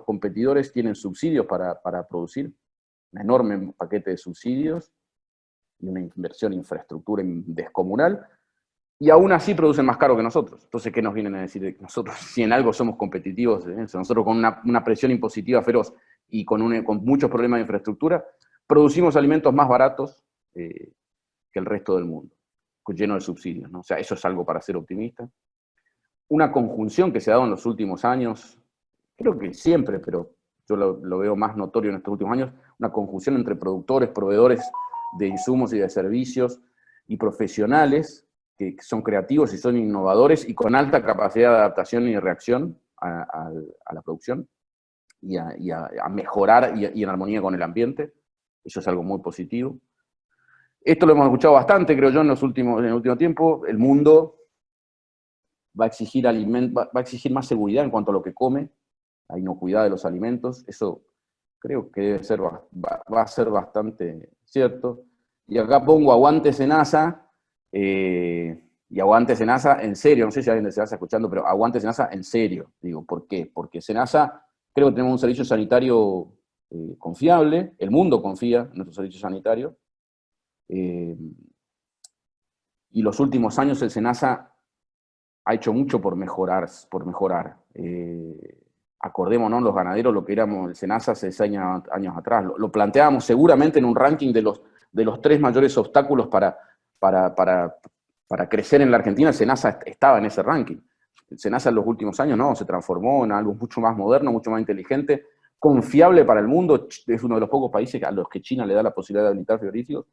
S1: competidores tienen subsidios para producir, un enorme paquete de subsidios y una inversión en infraestructura descomunal, y aún así producen más caro que nosotros. Entonces, ¿qué nos vienen a decir? Nosotros, si en algo somos competitivos, nosotros con una presión impositiva feroz y con muchos problemas de infraestructura, producimos alimentos más baratos que el resto del mundo, lleno de subsidios, ¿no? O sea, eso es algo para ser optimista. Una conjunción que se ha dado en los últimos años, creo que siempre, pero yo lo veo más notorio en estos últimos años, una conjunción entre productores, proveedores de insumos y de servicios y profesionales que son creativos y son innovadores y con alta capacidad de adaptación y de reacción a la producción y a mejorar y en armonía con el ambiente. Eso es algo muy positivo. Esto lo hemos escuchado bastante, creo yo, en el último tiempo. El mundo va a exigir va a exigir más seguridad en cuanto a lo que come, la inocuidad de los alimentos. Eso creo que va a ser bastante cierto. Y acá pongo aguante Senasa, y aguante Senasa en serio, no sé si alguien de Senasa está escuchando, pero aguante Senasa en serio. Digo, ¿por qué? Porque Senasa, creo que tenemos un servicio sanitario confiable, el mundo confía en nuestro servicio sanitario, y los últimos años el Senasa ha hecho mucho por mejorar. Acordémonos los ganaderos lo que éramos el Senasa hace 6 años atrás. Lo planteábamos seguramente en un ranking de los 3 mayores obstáculos para crecer en la Argentina. El Senasa estaba en ese ranking. El Senasa en los últimos años no, se transformó en algo mucho más moderno, mucho más inteligente, confiable para el mundo. Es uno de los pocos países a los que China le da la posibilidad de habilitar frigoríficos.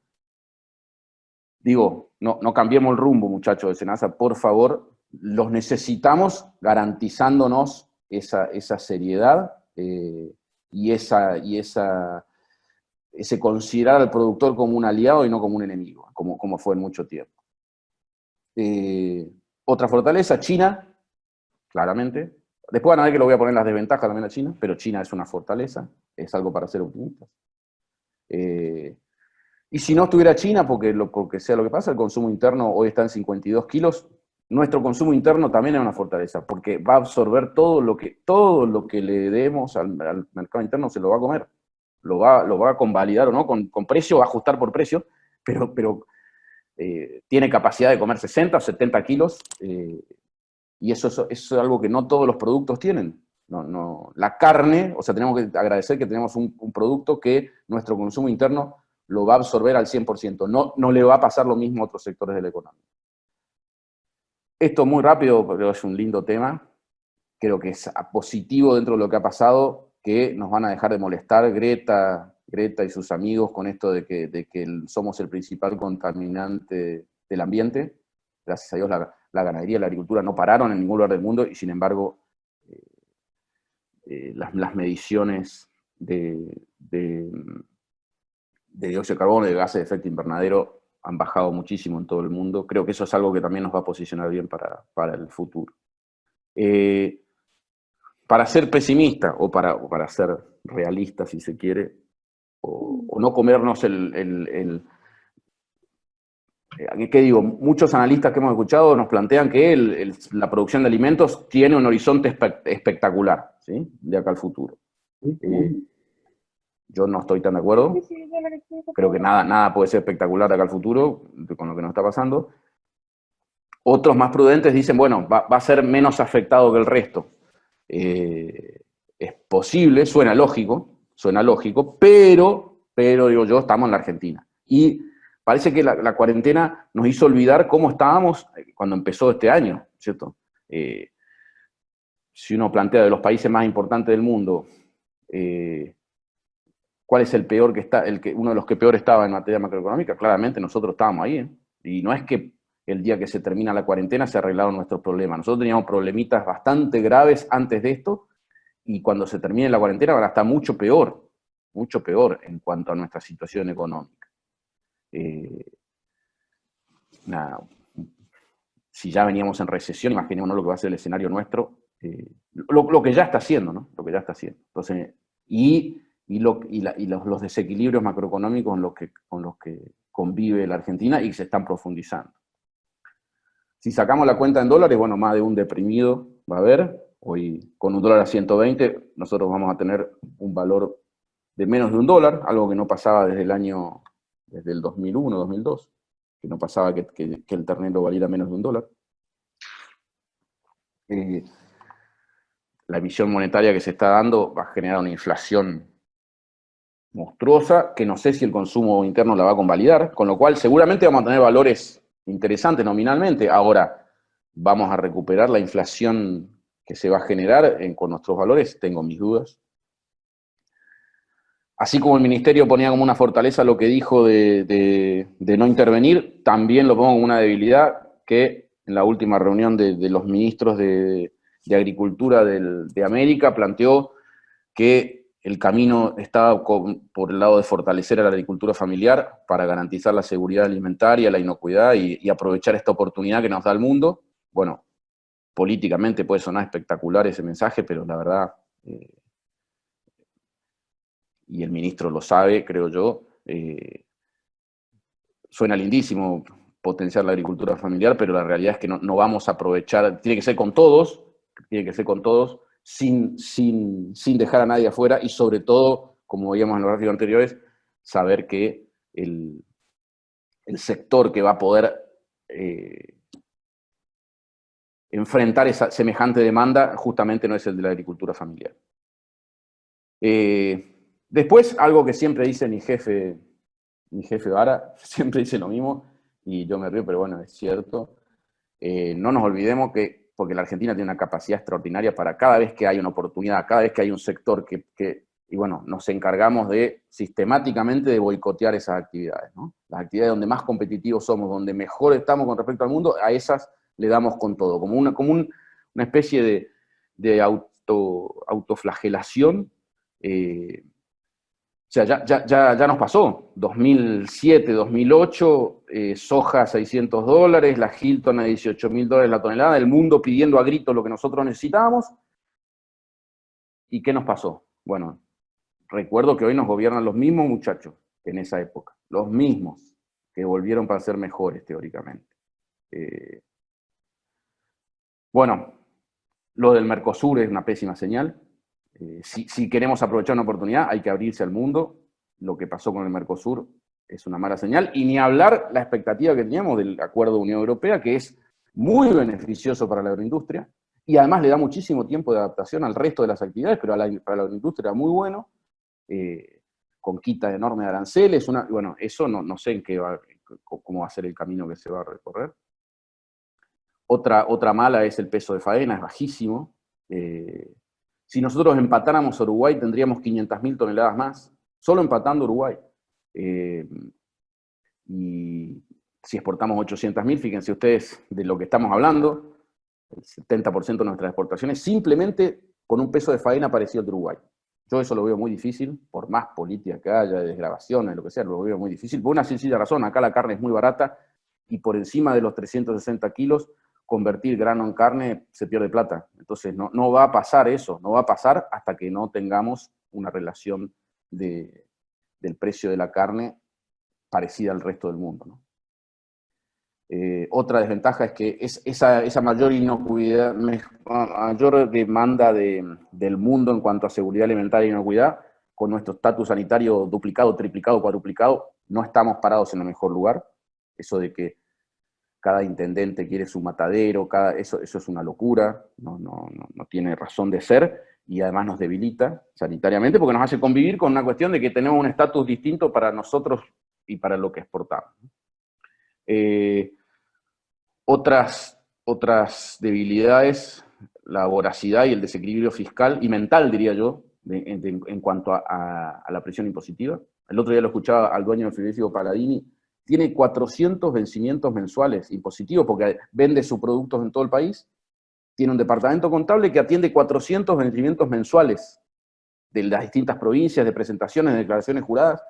S1: Digo, no cambiemos el rumbo, muchachos de Senasa, por favor. Los necesitamos garantizándonos esa seriedad y ese considerar al productor como un aliado y no como un enemigo, como fue en mucho tiempo. Otra fortaleza, China, claramente. Después van a ver que lo voy a poner en las desventajas también a China, pero China es una fortaleza, es algo para ser optimistas. Y si no estuviera China, porque sea lo que pasa, el consumo interno hoy está en 52 kilos, nuestro consumo interno también es una fortaleza, porque va a absorber todo lo que le demos al mercado interno, se lo va a comer. Lo va a convalidar o no, con precio, va a ajustar por precio, pero tiene capacidad de comer 60 o 70 kilos, y eso es algo que no todos los productos tienen. La carne, o sea, tenemos que agradecer que tenemos un producto que nuestro consumo interno lo va a absorber al 100%. No le va a pasar lo mismo a otros sectores de la economía. Esto muy rápido, pero es un lindo tema. Creo que es positivo dentro de lo que ha pasado, que nos van a dejar de molestar Greta y sus amigos con esto de que somos el principal contaminante del ambiente. Gracias a Dios la ganadería y la agricultura no pararon en ningún lugar del mundo, y sin embargo las mediciones de dióxido de carbono y de gases de efecto invernadero han bajado muchísimo en todo el mundo. Creo que eso es algo que también nos va a posicionar bien para el futuro. Para ser pesimista, o para ser realista, si se quiere, o no comernos ¿qué digo? Muchos analistas que hemos escuchado nos plantean que la producción de alimentos tiene un horizonte espectacular, ¿sí? De acá al futuro. Yo no estoy tan de acuerdo. Creo que nada puede ser espectacular de acá al futuro con lo que nos está pasando. Otros más prudentes dicen, bueno, va a ser menos afectado que el resto. Es posible, suena lógico, pero digo yo, estamos en la Argentina. Y parece que la cuarentena nos hizo olvidar cómo estábamos cuando empezó este año, ¿cierto? Si uno plantea de los países más importantes del mundo, ¿cuál es uno de los que peor estaba en materia macroeconómica? Claramente nosotros estábamos ahí, ¿eh? Y no es que el día que se termina la cuarentena se arreglaron nuestros problemas. Nosotros teníamos problemitas bastante graves antes de esto, y cuando se termine la cuarentena van a estar mucho peor en cuanto a nuestra situación económica. Si ya veníamos en recesión, imaginémonos lo que va a ser el escenario nuestro, lo que ya está haciendo, ¿no? Lo que ya está haciendo. Entonces, los desequilibrios macroeconómicos con los que convive la Argentina y que se están profundizando. Si sacamos la cuenta en dólares, bueno, más de un deprimido va a haber. Hoy, con un dólar a 120, nosotros vamos a tener un valor de menos de $1, algo que no pasaba desde el 2001, 2002, que no pasaba que el ternero valiera menos de $1. La emisión monetaria que se está dando va a generar una inflación monstruosa, que no sé si el consumo interno la va a convalidar, con lo cual seguramente vamos a tener valores interesantes nominalmente. Ahora, ¿vamos a recuperar la inflación que se va a generar con nuestros valores? Tengo mis dudas. Así como el ministerio ponía como una fortaleza lo que dijo de no intervenir, también lo pongo como una debilidad que en la última reunión de los ministros de Agricultura de América planteó que el camino estaba por el lado de fortalecer a la agricultura familiar para garantizar la seguridad alimentaria, la inocuidad y aprovechar esta oportunidad que nos da el mundo. Bueno, políticamente puede sonar espectacular ese mensaje, pero la verdad, y el ministro lo sabe, creo yo, suena lindísimo potenciar la agricultura familiar, pero la realidad es que no vamos a aprovechar, tiene que ser con todos, sin dejar a nadie afuera y sobre todo, como veíamos en los gráficos anteriores, saber que el sector que va a poder enfrentar esa semejante demanda justamente no es el de la agricultura familiar. Después, algo que siempre dice mi jefe Vara, siempre dice lo mismo, y yo me río, pero bueno, es cierto. No nos olvidemos que, porque la Argentina tiene una capacidad extraordinaria para cada vez que hay una oportunidad, cada vez que hay un sector y bueno, nos encargamos de sistemáticamente de boicotear esas actividades, ¿no? Las actividades donde más competitivos somos, donde mejor estamos con respecto al mundo, a esas le damos con todo, como una especie de autoflagelación. O sea, ya nos pasó. 2007, 2008, soja a $600, la Hilton a $18.000 la tonelada, el mundo pidiendo a gritos lo que nosotros necesitábamos. ¿Y qué nos pasó? Bueno, recuerdo que hoy nos gobiernan los mismos muchachos que en esa época, los mismos que volvieron para ser mejores teóricamente. Bueno, lo del Mercosur es una pésima señal. Si queremos aprovechar una oportunidad, hay que abrirse al mundo. Lo que pasó con el Mercosur es una mala señal. Y ni hablar la expectativa que teníamos del Acuerdo de Unión Europea, que es muy beneficioso para la agroindustria, y además le da muchísimo tiempo de adaptación al resto de las actividades, pero para la agroindustria muy bueno, con quita enorme de aranceles. Bueno, eso no sé en cómo va a ser el camino que se va a recorrer. Otra mala es el peso de faena, es bajísimo. Si nosotros empatáramos a Uruguay, tendríamos 500.000 toneladas más, solo empatando Uruguay. Y si exportamos 800.000, fíjense ustedes de lo que estamos hablando, el 70% de nuestras exportaciones, simplemente con un peso de faena parecido al de Uruguay. Yo eso lo veo muy difícil, por más política que haya, desgravaciones, lo que sea, lo veo muy difícil. Por una sencilla razón, acá la carne es muy barata y por encima de los 360 kilos, convertir grano en carne se pierde plata. Entonces no va a pasar eso, no va a pasar hasta que no tengamos una relación del precio de la carne parecida al resto del mundo, ¿no? Otra desventaja es que esa mayor inocuidad, mayor demanda del mundo en cuanto a seguridad alimentaria e inocuidad, con nuestro estatus sanitario duplicado, triplicado, cuadruplicado, no estamos parados en el mejor lugar. Eso de que cada intendente quiere su matadero, eso es una locura, no tiene razón de ser, y además nos debilita sanitariamente porque nos hace convivir con una cuestión de que tenemos un estatus distinto para nosotros y para lo que exportamos. Otras debilidades, la voracidad y el desequilibrio fiscal y mental, diría yo, en cuanto a la presión impositiva. El otro día lo escuchaba al dueño del frigorífico Paladini, tiene 400 vencimientos mensuales impositivos porque vende sus productos en todo el país, tiene un departamento contable que atiende 400 vencimientos mensuales de las distintas provincias, de presentaciones, de declaraciones juradas.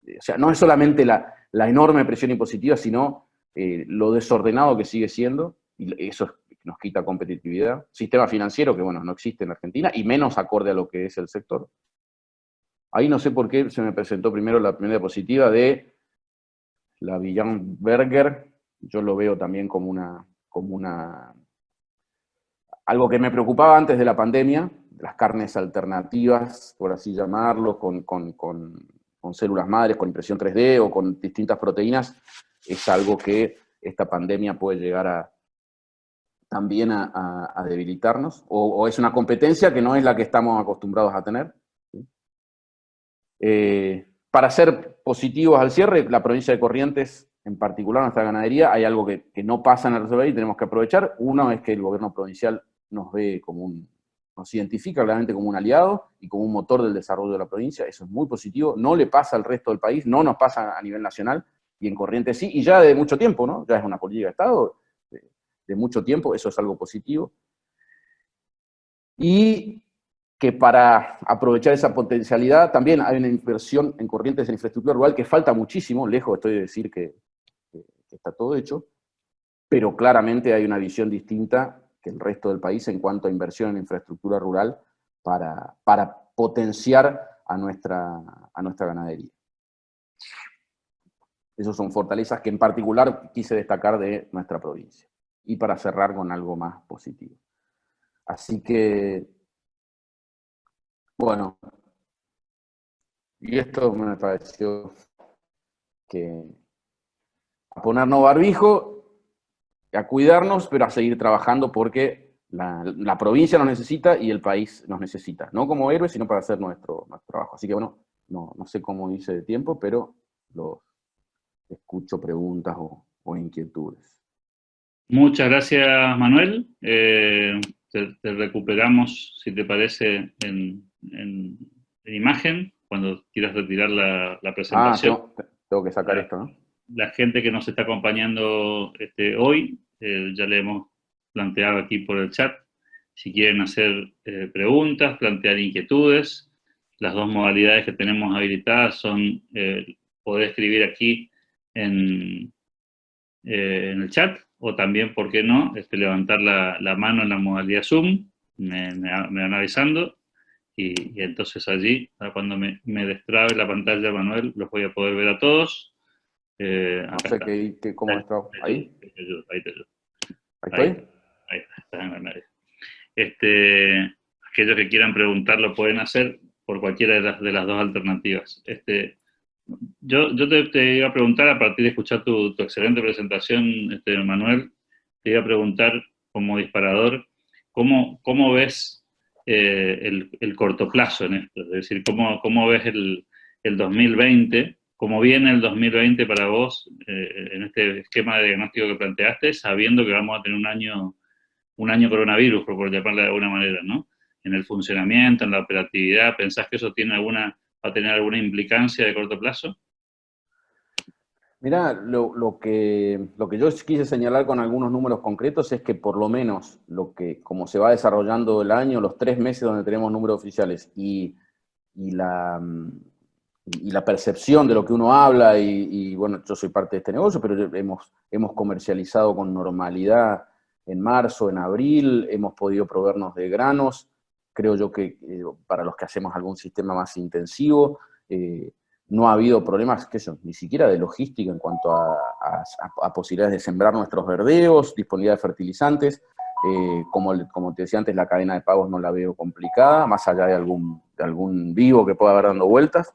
S1: O sea, no es solamente la enorme presión impositiva, sino lo desordenado que sigue siendo, y eso nos quita competitividad. Sistema financiero que, bueno, no existe en Argentina, y menos acorde a lo que es el sector. Ahí no sé por qué se me presentó primero la primera diapositiva de la Villan-Berger. Yo lo veo también como algo que me preocupaba antes de la pandemia, las carnes alternativas, por así llamarlo, con células madres, con impresión 3D o con distintas proteínas, es algo que esta pandemia puede llegar también a debilitarnos, o es una competencia que no es la que estamos acostumbrados a tener. ¿Sí? Para ser positivos al cierre, la provincia de Corrientes, en particular nuestra ganadería, hay algo que no pasa en el reserva y tenemos que aprovechar. Uno es que el gobierno provincial nos ve nos identifica claramente como un aliado y como un motor del desarrollo de la provincia. Eso es muy positivo. No le pasa al resto del país, no nos pasa a nivel nacional, y en Corrientes sí, y ya de mucho tiempo, ¿no? Ya es una política de Estado de mucho tiempo, eso es algo positivo. Y que para aprovechar esa potencialidad también hay una inversión en Corrientes en infraestructura rural que falta muchísimo, lejos estoy de decir que está todo hecho, pero claramente hay una visión distinta que el resto del país en cuanto a inversión en infraestructura rural para potenciar a nuestra ganadería. Esas son fortalezas que en particular quise destacar de nuestra provincia. Y para cerrar con algo más positivo. Así que, bueno, y esto me pareció que a ponernos barbijo, a cuidarnos, pero a seguir trabajando porque la provincia nos necesita y el país nos necesita. No como héroes, sino para hacer nuestro trabajo. Así que bueno, no sé cómo hice de tiempo, pero escucho preguntas o inquietudes.
S2: Muchas gracias, Manuel. Te recuperamos, si te parece, en imagen, cuando quieras retirar la presentación.
S1: Tengo que sacar esto, ¿no?
S2: La gente que nos está acompañando hoy, ya le hemos planteado aquí por el chat, si quieren hacer preguntas, plantear inquietudes. Las dos modalidades que tenemos habilitadas son poder escribir aquí en el chat, o también, ¿por qué no?, levantar la mano en la modalidad Zoom, me van avisando, y entonces allí, cuando me destrabe la pantalla, Manuel, los voy a poder ver a todos.
S1: No sé cómo está. ¿Ahí?
S2: Ahí te ayudo.
S1: ¿Ahí estoy?
S2: Ahí está en la nariz. Aquellos que quieran preguntar lo pueden hacer por cualquiera de las dos alternativas. Yo te iba a preguntar, a partir de escuchar tu excelente presentación, Manuel, te iba a preguntar como disparador, ¿cómo ves el corto plazo en esto? Es decir, ¿cómo ves el 2020? ¿Cómo viene el 2020 para vos en este esquema de diagnóstico que planteaste, sabiendo que vamos a tener un año coronavirus, por llamarle de alguna manera, ¿no? En el funcionamiento, en la operatividad, ¿pensás que eso va a tener alguna implicancia de corto plazo?
S1: Mirá, lo que yo quise señalar con algunos números concretos es que por lo menos como se va desarrollando el año, los 3 meses donde tenemos números oficiales y la percepción de lo que uno habla, y bueno, yo soy parte de este negocio, pero hemos comercializado con normalidad en marzo, en abril, hemos podido proveernos de granos, creo yo que para los que hacemos algún sistema más intensivo, no ha habido problemas, ni siquiera de logística en cuanto a posibilidades de sembrar nuestros verdeos, disponibilidad de fertilizantes. Como te decía antes, la cadena de pagos no la veo complicada, más allá de algún vivo que pueda haber dando vueltas.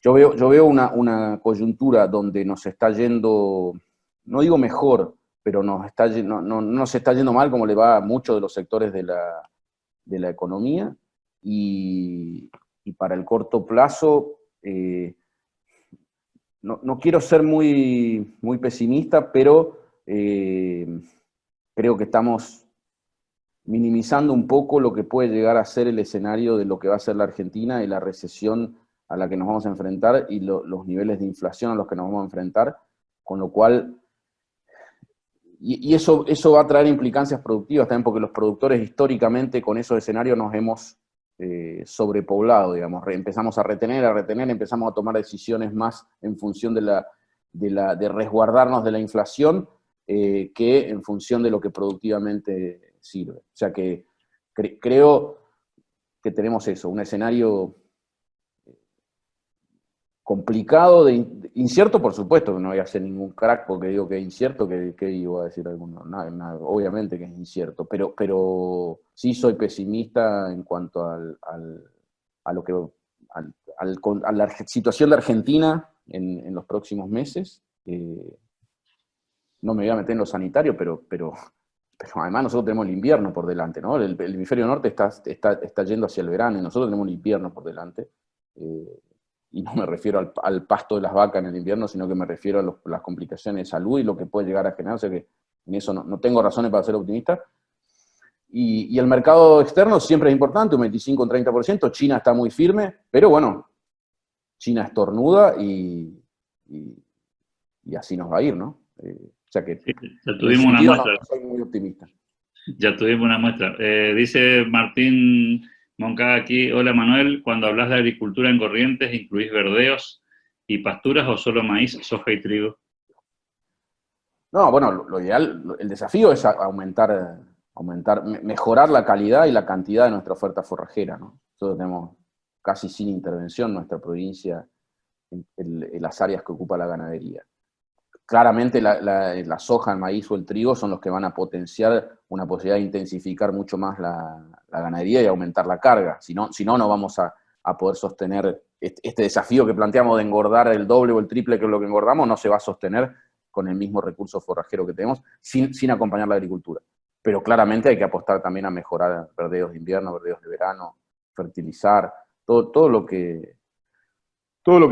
S1: Yo veo una coyuntura donde nos está yendo, no digo mejor, pero no se está yendo mal como le va a muchos de los sectores de la economía, y para el corto plazo, no quiero ser muy, muy pesimista, pero creo que estamos minimizando un poco lo que puede llegar a ser el escenario de lo que va a ser la Argentina y la recesión a la que nos vamos a enfrentar y los niveles de inflación a los que nos vamos a enfrentar, con lo cual, y eso va a traer implicancias productivas también, porque los productores históricamente con esos escenarios nos hemos sobrepoblado, digamos, empezamos a retener, empezamos a tomar decisiones más en función de resguardarnos de la inflación que en función de lo que productivamente sirve. O sea que creo que tenemos eso, un escenario complicado, incierto, por supuesto, que no voy a hacer ningún crack porque digo que es incierto, que iba a decir alguno, nada, obviamente que es incierto, pero sí soy pesimista en cuanto a la situación de Argentina en los próximos meses. No me voy a meter en lo sanitario, pero además nosotros tenemos el invierno por delante, ¿no? El hemisferio norte está yendo hacia el verano y nosotros tenemos el invierno por delante. y no me refiero al pasto de las vacas en el invierno, sino que me refiero a las complicaciones de salud y lo que puede llegar a generar. O sea que en eso no tengo razones para ser optimista. Y el mercado externo siempre es importante, un 25 o 30%. China está muy firme, pero bueno, China estornuda y así nos va a ir, ¿no? O sea que
S2: Sí, ya
S1: en ese
S2: tuvimos una
S1: sentido no
S2: muestra.
S1: soy muy optimista.
S2: Ya tuvimos una muestra. Dice Martín Moncada aquí, hola Manuel, cuando hablas de agricultura en Corrientes, ¿incluís verdeos y pasturas o solo maíz, soja y trigo?
S1: No, bueno, lo ideal, el desafío es mejorar la calidad y la cantidad de nuestra oferta forrajera, ¿no? Nosotros tenemos casi sin intervención en nuestra provincia en las áreas que ocupa la ganadería. Claramente la soja, el maíz o el trigo son los que van a potenciar una posibilidad de intensificar mucho más la ganadería y aumentar la carga. Si no, no vamos a poder sostener este desafío que planteamos de engordar el doble o el triple que es lo que engordamos, no se va a sostener con el mismo recurso forrajero que tenemos, sin acompañar la agricultura. Pero claramente hay que apostar también a mejorar verdeos de invierno, verdeos de verano, fertilizar, todo lo que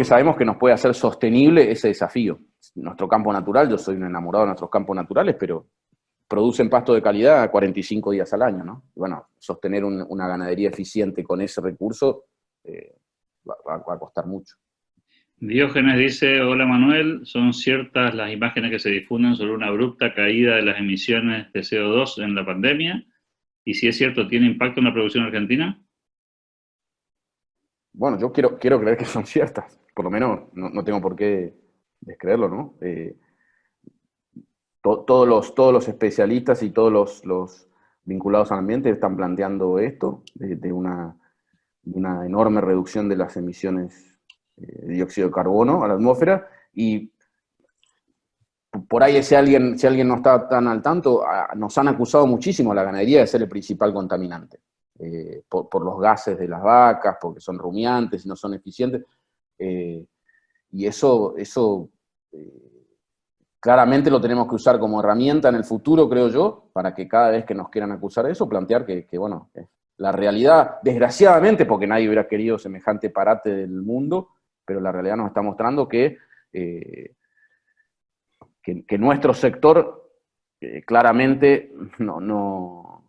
S1: sabemos que nos puede hacer sostenible ese desafío. Nuestro campo natural, yo soy un enamorado de nuestros campos naturales, pero producen pasto de calidad 45 días al año, ¿no? Y bueno, sostener una ganadería eficiente con ese recurso va a costar mucho.
S2: Diógenes dice, hola Manuel, ¿son ciertas las imágenes que se difunden sobre una abrupta caída de las emisiones de CO2 en la pandemia? Y si es cierto, ¿tiene impacto en la producción argentina?
S1: Bueno, yo quiero creer que son ciertas, por lo menos no tengo por qué descreerlo, ¿no? Todos los especialistas y todos los vinculados al ambiente están planteando esto, de una enorme reducción de las emisiones de dióxido de carbono a la atmósfera, y por ahí si alguien no está tan al tanto, nos han acusado muchísimo a la ganadería de ser el principal contaminante, por los gases de las vacas, porque son rumiantes y no son eficientes, y eso claramente lo tenemos que usar como herramienta en el futuro, creo yo, para que cada vez que nos quieran acusar de eso, plantear que bueno, la realidad, desgraciadamente, porque nadie hubiera querido semejante parate del mundo, pero la realidad nos está mostrando que nuestro sector claramente no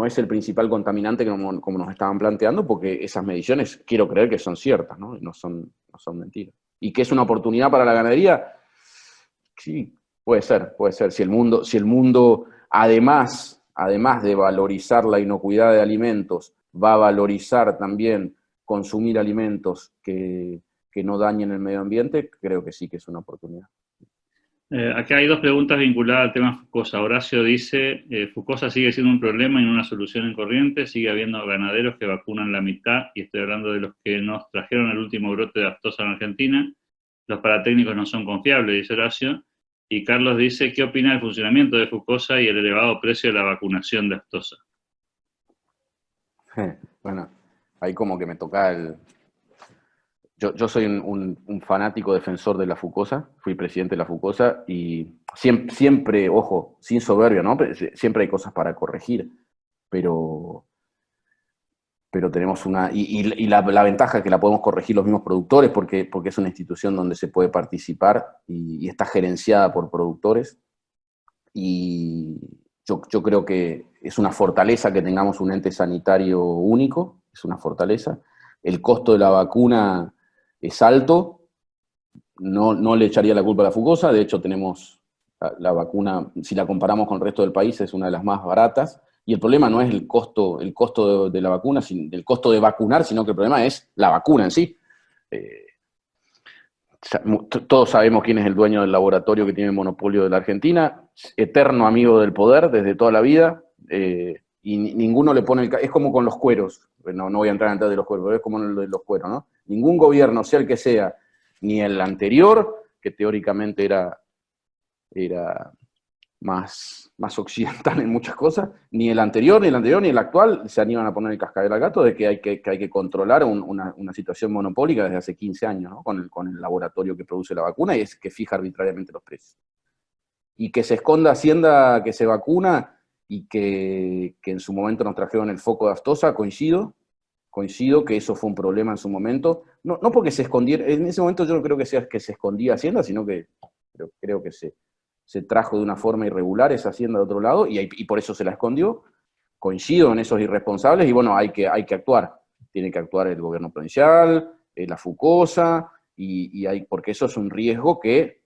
S1: es el principal contaminante como nos estaban planteando, porque esas mediciones quiero creer que son ciertas, ¿no? No son mentiras. Y que es una oportunidad para la ganadería, sí, puede ser. Si el mundo además de valorizar la inocuidad de alimentos, va a valorizar también consumir alimentos que no dañen el medio ambiente, creo que sí que es una oportunidad.
S2: Acá hay dos preguntas vinculadas al tema Fucosa. Horacio dice, Fucosa sigue siendo un problema y no una solución en Corrientes, sigue habiendo ganaderos que vacunan la mitad, y estoy hablando de los que nos trajeron el último brote de aftosa en Argentina. Los paratécnicos no son confiables, dice Horacio. Y Carlos dice, ¿qué opina del funcionamiento de Fucosa y el elevado precio de la vacunación de aftosa?
S1: Bueno, ahí como que me toca Yo soy un fanático defensor de la Fucosa, fui presidente de la Fucosa y siempre, ojo, sin soberbia, ¿no? Siempre hay cosas para corregir, pero tenemos la ventaja es que la podemos corregir los mismos productores porque es una institución donde se puede participar y está gerenciada por productores, y yo creo que es una fortaleza que tengamos un ente sanitario único, es una fortaleza. El costo de la vacuna es alto, no le echaría la culpa a la Fucosa, de hecho tenemos la vacuna, si la comparamos con el resto del país, es una de las más baratas, y el problema no es el costo de la vacuna, el costo de vacunar, sino que el problema es la vacuna en sí. Todos sabemos quién es el dueño del laboratorio que tiene el monopolio de la Argentina, eterno amigo del poder desde toda la vida, y ninguno le pone es como con los cueros, no voy a entrar en detalle de los cueros, pero es como lo de los cueros, ¿no? Ningún gobierno, sea el que sea, ni el anterior, que teóricamente era más occidental en muchas cosas, ni el anterior, ni el actual, se animan a poner el cascabel al gato de que hay que controlar una situación monopólica desde hace 15 años, ¿no? con el laboratorio que produce la vacuna, y es que fija arbitrariamente los precios. Y que se esconda Hacienda que se vacuna, y que en su momento nos trajeron el foco de aftosa, coincido, coincido que eso fue un problema en su momento, no porque se escondiera, en ese momento yo no creo que sea que se escondía Hacienda, sino que creo que se trajo de una forma irregular esa Hacienda de otro lado y por eso se la escondió. Coincido en esos irresponsables y bueno, hay que actuar. Tiene que actuar el gobierno provincial, la FUCOSA, porque eso es un riesgo que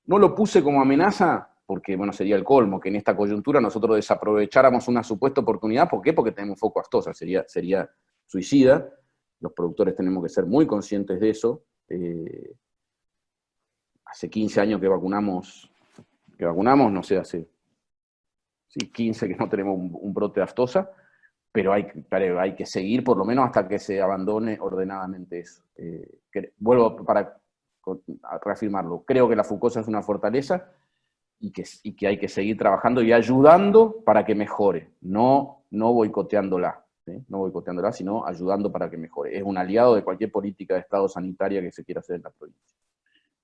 S1: no lo puse como amenaza, porque bueno, sería el colmo, que en esta coyuntura nosotros desaprovecháramos una supuesta oportunidad. ¿Por qué? Porque tenemos foco aftosa, sería suicida. Los productores tenemos que ser muy conscientes de eso. Hace 15 años que vacunamos, no sé, hace 15 que no tenemos un brote de aftosa, pero hay que seguir por lo menos hasta que se abandone ordenadamente eso. Vuelvo a reafirmarlo, creo que la FUCOSA es una fortaleza y que hay que seguir trabajando y ayudando para que mejore, no boicoteándola, ¿sí? No boicoteándola, sino ayudando para que mejore. Es un aliado de cualquier política de Estado sanitaria que se quiera hacer en la provincia.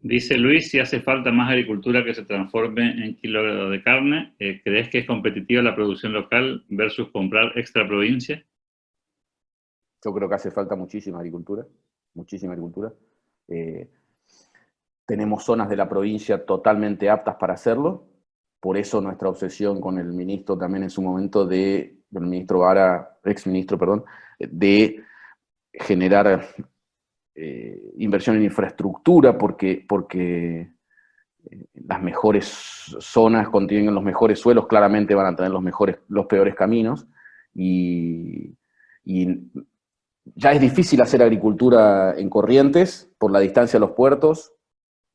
S2: Dice Luis, si hace falta más agricultura que se transforme en kilo de carne, ¿crees que es competitiva la producción local versus comprar extra provincia?
S1: Yo creo que hace falta muchísima agricultura. Tenemos zonas de la provincia totalmente aptas para hacerlo, por eso nuestra obsesión con el ministro también en su momento el ministro Vara, exministro, perdón, de generar inversión en infraestructura, porque las mejores zonas contienen los mejores suelos, claramente van a tener los peores caminos, y ya es difícil hacer agricultura en Corrientes por la distancia a los puertos,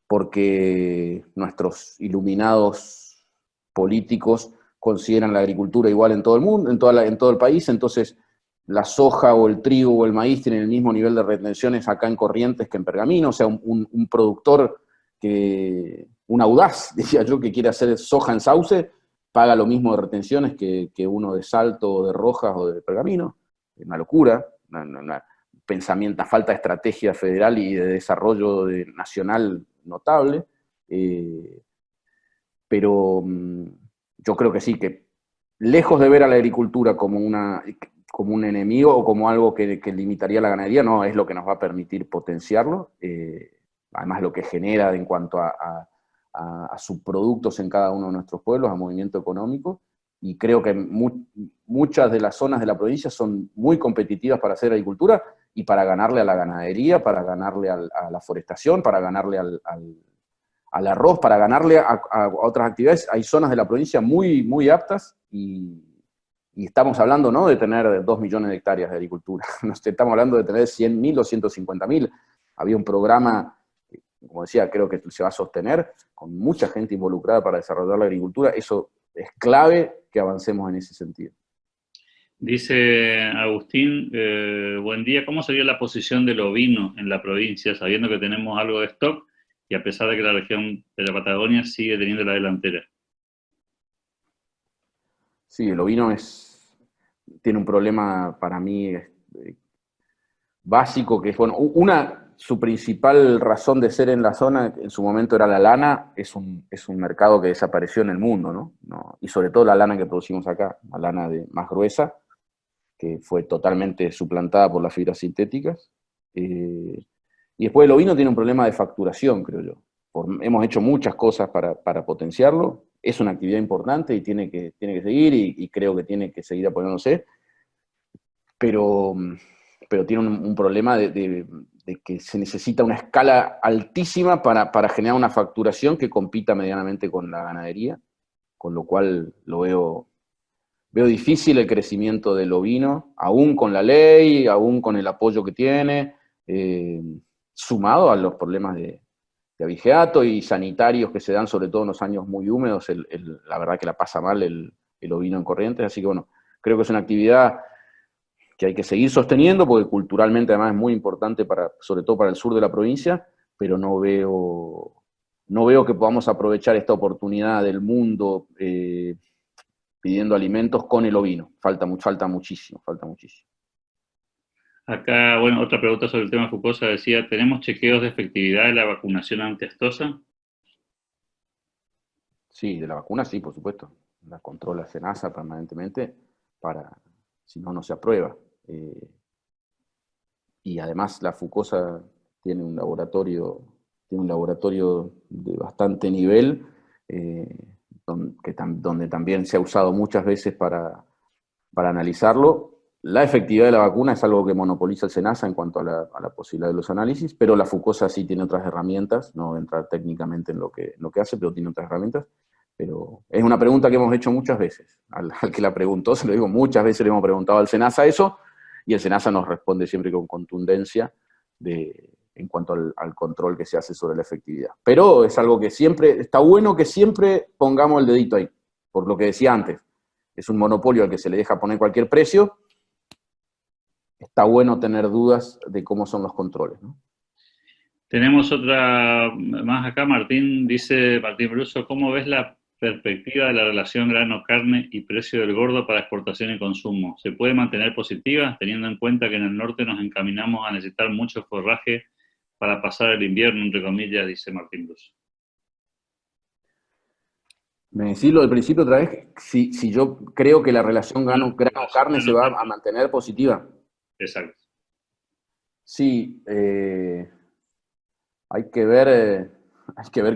S1: porque nuestros iluminados políticos consideran la agricultura igual en todo el mundo, en todo el país. Entonces la soja o el trigo o el maíz tienen el mismo nivel de retenciones acá en Corrientes que en Pergamino. O sea, un productor un audaz, diría yo, que quiere hacer soja en Sauce, paga lo mismo de retenciones que uno de Salto, o de Rojas o de Pergamino. Es una locura, una pensamiento, falta de estrategia federal y de desarrollo nacional notable, pero yo creo que sí, que lejos de ver a la agricultura como un enemigo o como algo que limitaría la ganadería, no, es lo que nos va a permitir potenciarlo, además lo que genera en cuanto a subproductos en cada uno de nuestros pueblos, a movimiento económico, y creo que muchas de las zonas de la provincia son muy competitivas para hacer agricultura y para ganarle a la ganadería, para ganarle a la forestación, para ganarle al arroz, para ganarle a otras actividades. Hay zonas de la provincia muy, muy aptas y estamos hablando, ¿no?, de tener 2 millones de hectáreas de agricultura. No estamos hablando de tener 100.000 o 150.000. Había un programa, como decía, creo que se va a sostener, con mucha gente involucrada para desarrollar la agricultura. Eso es clave que avancemos en ese sentido.
S2: Dice Agustín, buen día, ¿cómo sería la posición del ovino en la provincia, sabiendo que tenemos algo de stock y a pesar de que la región de la Patagonia sigue teniendo la delantera?
S1: Sí, el ovino tiene un problema para mí básico, que es, bueno, su principal razón de ser en la zona en su momento era la lana. Es un mercado que desapareció en el mundo, ¿no? Y sobre todo la lana que producimos acá, la lana más gruesa, que fue totalmente suplantada por las fibras sintéticas. Y después el ovino tiene un problema de facturación, creo yo. Hemos hecho muchas cosas para potenciarlo. Es una actividad importante y tiene que seguir, y creo que tiene que seguir apoyándose, pero tiene un problema de que se necesita una escala altísima para generar una facturación que compita medianamente con la ganadería, con lo cual lo veo difícil el crecimiento del ovino, aún con la ley, aún con el apoyo que tiene, sumado a los problemas de abigeato y sanitarios que se dan, sobre todo en los años muy húmedos. La verdad que la pasa mal el ovino en Corrientes. Así que bueno, creo que es una actividad que hay que seguir sosteniendo, porque culturalmente además es muy importante, sobre todo para el sur de la provincia, pero no veo que podamos aprovechar esta oportunidad del mundo pidiendo alimentos con el ovino. Falta muchísimo.
S2: Acá, bueno, otra pregunta sobre el tema FUCOSA decía, ¿tenemos chequeos de efectividad de la vacunación anti-aftosa?
S1: Sí, de la vacuna sí, por supuesto. La controla SENASA permanentemente, si no se aprueba. y además la Fucosa tiene un laboratorio de bastante nivel, donde también se ha usado muchas veces para analizarlo. La efectividad de la vacuna es algo que monopoliza el SENASA en cuanto a la posibilidad de los análisis, pero la Fucosa sí tiene otras herramientas, no entra técnicamente en lo que hace, pero tiene otras herramientas. Pero es una pregunta que hemos hecho muchas veces. Al que la preguntó, se lo digo, muchas veces le hemos preguntado al SENASA eso, y el SENASA nos responde siempre con contundencia en cuanto al control que se hace sobre la efectividad. Pero es algo que siempre, está bueno que siempre pongamos el dedito ahí, por lo que decía antes. Es un monopolio al que se le deja poner cualquier precio. Está bueno tener dudas de cómo son los controles, ¿no?
S2: Tenemos otra más acá, dice Martín Bruso, ¿cómo ves la perspectiva de la relación grano-carne y precio del gordo para exportación y consumo? ¿Se puede mantener positiva, teniendo en cuenta que en el norte nos encaminamos a necesitar mucho forraje para pasar el invierno, entre comillas, dice Martín Bruso?
S1: Me decís lo del principio otra vez, si yo creo que la relación grano-carne se va a mantener positiva.
S2: Exacto.
S1: Sí, hay que ver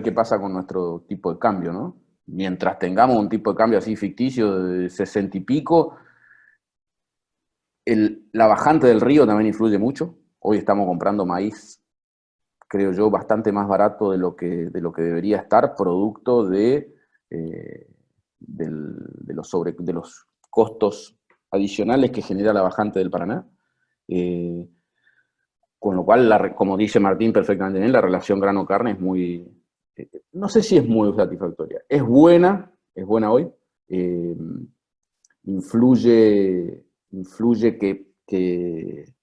S1: qué pasa con nuestro tipo de cambio, ¿no? Mientras tengamos un tipo de cambio así ficticio de 60 y pico, la bajante del río también influye mucho. Hoy estamos comprando maíz, creo yo, bastante más barato de lo que debería estar, producto de los costos adicionales que genera la bajante del Paraná. Con lo cual, como dice Martín perfectamente bien, la relación grano-carne es muy, no sé si es muy satisfactoria. Es buena hoy. Influye que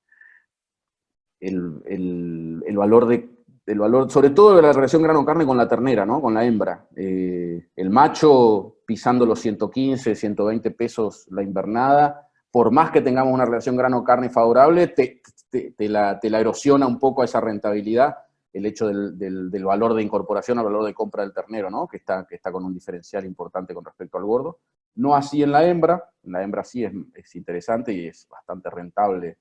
S1: el valor, sobre todo de la relación grano-carne con la ternera, ¿no? Con la hembra. El macho pisando los 115, 120 pesos la invernada, por más que tengamos una relación grano-carne favorable, te la erosiona un poco a esa rentabilidad el hecho del valor de incorporación al valor de compra del ternero, ¿no? Que está con un diferencial importante con respecto al gordo. No así en la hembra sí es interesante y es bastante rentable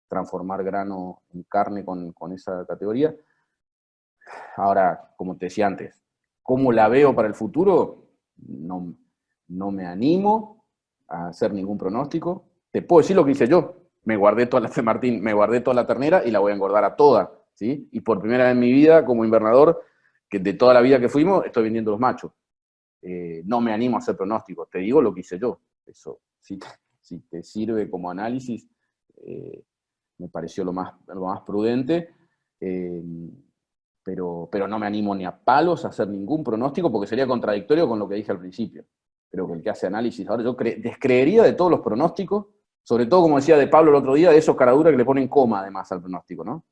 S1: transformar grano en carne con esa categoría. Ahora, como te decía antes, ¿cómo la veo para el futuro? No me animo a hacer ningún pronóstico. Te puedo decir lo que hice yo. Me guardé toda la ternera y la voy a engordar a toda, ¿sí? Y por primera vez en mi vida, como invernador, que de toda la vida que fuimos, estoy vendiendo los machos. No me animo a hacer pronósticos. Te digo lo que hice yo. Eso, si te sirve como análisis, me pareció lo más prudente. Pero no me animo ni a palos a hacer ningún pronóstico porque sería contradictorio con lo que dije al principio. Creo que el que hace análisis ahora, yo descreería de todos los pronósticos, sobre todo, como decía de Pablo el otro día, de esos caraduras que le ponen coma además al pronóstico, ¿no?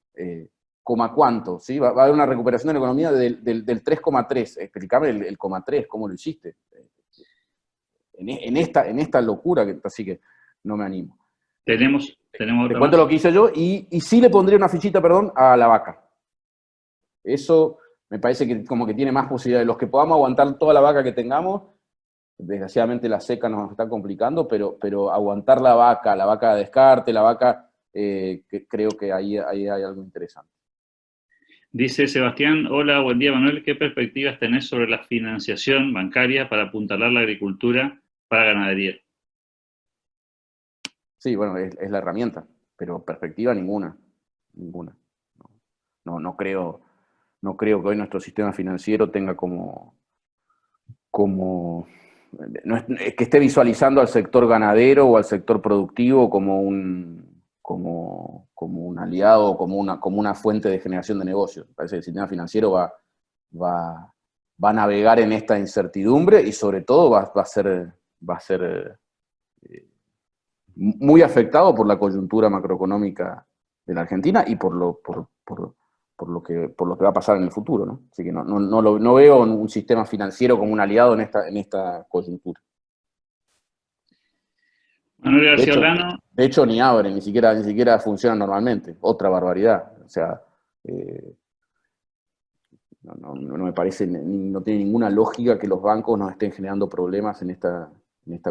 S1: ¿Coma cuánto? ¿Sí? Va a haber una recuperación de la economía del 3,3. Explícame el coma 3, ¿cómo lo hiciste? En esta locura, así que no me animo.
S2: Tenemos
S1: te cuento lo que hice yo y sí le pondría una fichita, perdón, a la vaca. Eso me parece que como que tiene más posibilidades. Los que podamos aguantar toda la vaca que tengamos, desgraciadamente la seca nos está complicando, pero aguantar la vaca de descarte, la vaca, creo que ahí hay algo interesante.
S2: Dice Sebastián, hola, buen día Manuel, ¿qué perspectivas tenés sobre la financiación bancaria para apuntalar la agricultura para ganadería?
S1: Sí, bueno, es la herramienta, pero perspectiva ninguna. No creo que hoy nuestro sistema financiero tenga no es que esté visualizando al sector ganadero o al sector productivo como un aliado, como una fuente de generación de negocios. Parece que el sistema financiero va a navegar en esta incertidumbre y sobre todo va a ser muy afectado por la coyuntura macroeconómica de la Argentina y por lo que va a pasar en el futuro, ¿no? Así que no veo un sistema financiero como un aliado en esta coyuntura.
S2: Manuel García Olano.
S1: De hecho, ni abre, ni siquiera funciona normalmente. Otra barbaridad. O sea, no me parece, no tiene ninguna lógica que los bancos nos estén generando problemas en esta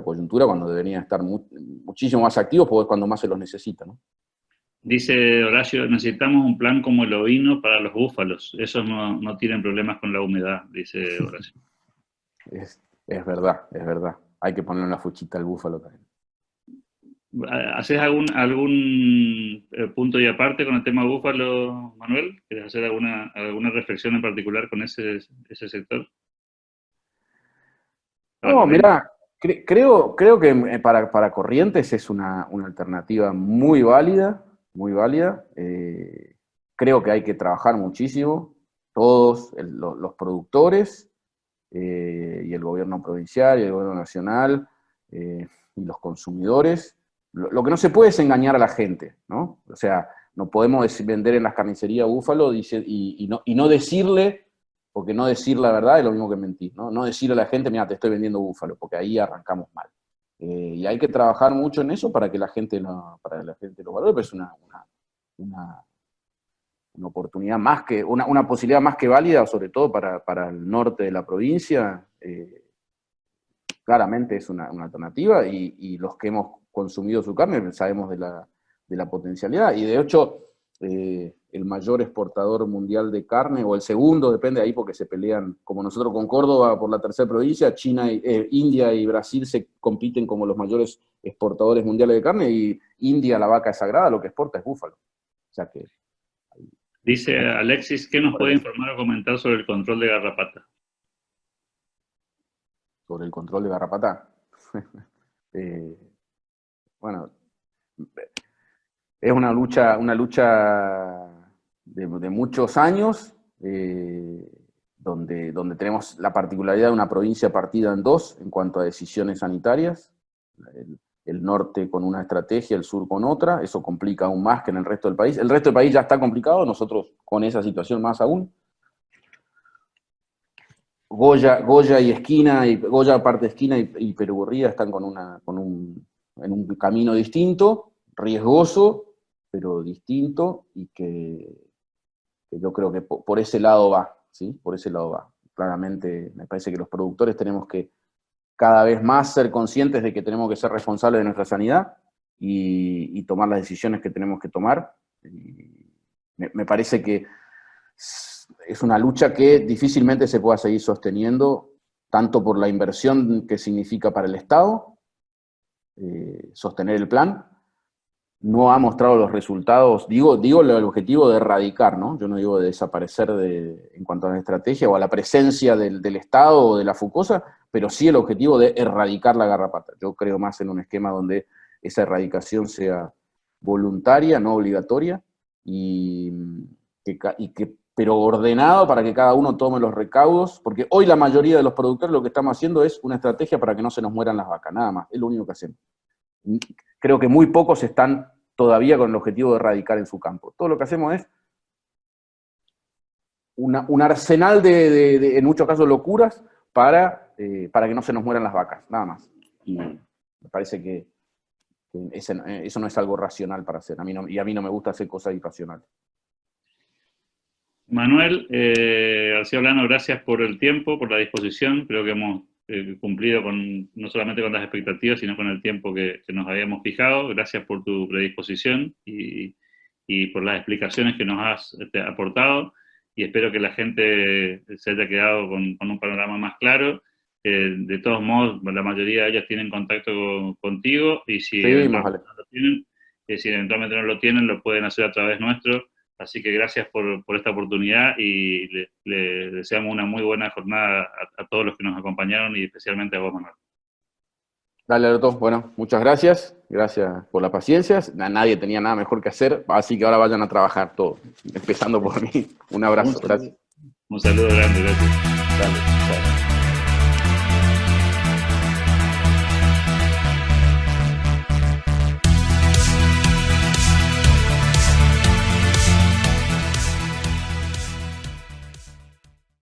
S1: coyuntura cuando deberían estar muchísimo más activos porque es cuando más se los necesita, ¿no?
S2: Dice Horacio, necesitamos un plan como el ovino para los búfalos. Esos no tienen problemas con la humedad, dice Horacio.
S1: Es verdad, es verdad. Hay que ponerle una fuchita al búfalo también.
S2: ¿Haces algún punto y aparte con el tema búfalo, Manuel? ¿Quieres hacer alguna reflexión en particular con ese sector?
S1: No, mirá, creo que para Corrientes es una alternativa muy válida, muy válida. Creo que hay que trabajar muchísimo, todos los productores y el gobierno provincial y el gobierno nacional y los consumidores. Lo que no se puede es engañar a la gente, ¿no? O sea, no podemos vender en las carnicerías búfalo y no decirle, porque no decir la verdad es lo mismo que mentir, ¿no? No decirle a la gente, mira, te estoy vendiendo búfalo, porque ahí arrancamos mal. Y hay que trabajar mucho en eso para que la gente lo valore, pero es una oportunidad más que, una posibilidad más que válida, sobre todo para el norte de la provincia. Claramente es una alternativa y los que hemos consumido su carne sabemos de la potencialidad. Y de hecho, el mayor exportador mundial de carne, o el segundo, depende ahí porque se pelean, como nosotros con Córdoba por la tercera provincia, India y Brasil se compiten como los mayores exportadores mundiales de carne, y India, la vaca es sagrada, lo que exporta es búfalo. O sea que...
S2: Dice Alexis, ¿qué nos puede informar o comentar sobre el control de garrapata?
S1: Sobre el control de garrapata. Bueno, es una lucha de muchos años, donde tenemos la particularidad de una provincia partida en dos en cuanto a decisiones sanitarias, el norte con una estrategia, el sur con otra. Eso complica aún más que en el resto del país. El resto del país ya está complicado, nosotros con esa situación más aún. Goya y Esquina, Goya parte de Esquina y Perugorría están en un camino distinto, riesgoso, pero distinto, y que yo creo que por ese lado va, ¿sí? Por ese lado va. Claramente me parece que los productores tenemos que cada vez más ser conscientes de que tenemos que ser responsables de nuestra sanidad y tomar las decisiones que tenemos que tomar. Y me parece que es una lucha que difícilmente se pueda seguir sosteniendo, tanto por la inversión que significa para el Estado, sostener el plan. No ha mostrado los resultados, digo el objetivo de erradicar, ¿no? Yo no digo de desaparecer en cuanto a la estrategia o a la presencia del Estado o de la Fucosa, pero sí el objetivo de erradicar la garrapata. Yo creo más en un esquema donde esa erradicación sea voluntaria, no obligatoria, pero ordenado para que cada uno tome los recaudos, porque hoy la mayoría de los productores lo que estamos haciendo es una estrategia para que no se nos mueran las vacas, nada más, es lo único que hacemos. Creo que muy pocos están todavía con el objetivo de erradicar en su campo. Todo lo que hacemos es un arsenal en muchos casos, locuras para que no se nos mueran las vacas, nada más. Y me parece que eso no es algo racional para hacer. A mí no me gusta hacer cosas irracionales.
S2: Manuel, García Olano, gracias por el tiempo, por la disposición. Creo que hemos cumplido no solamente con las expectativas, sino con el tiempo que nos habíamos fijado. Gracias por tu predisposición y por las explicaciones que nos has aportado, y espero que la gente se haya quedado con un panorama más claro. De todos modos, la mayoría de ellas tienen contacto contigo, y si eventualmente no lo tienen, lo pueden hacer a través nuestro. Así que gracias por esta oportunidad, y le deseamos una muy buena jornada a todos los que nos acompañaron, y especialmente a vos, Manuel.
S1: Dale, Alberto. Bueno, muchas gracias. Gracias por la paciencia. Nadie tenía nada mejor que hacer, así que ahora vayan a trabajar todos, empezando por mí. Un abrazo. Gracias.
S2: Un saludo grande, gracias.
S1: Dale, chao.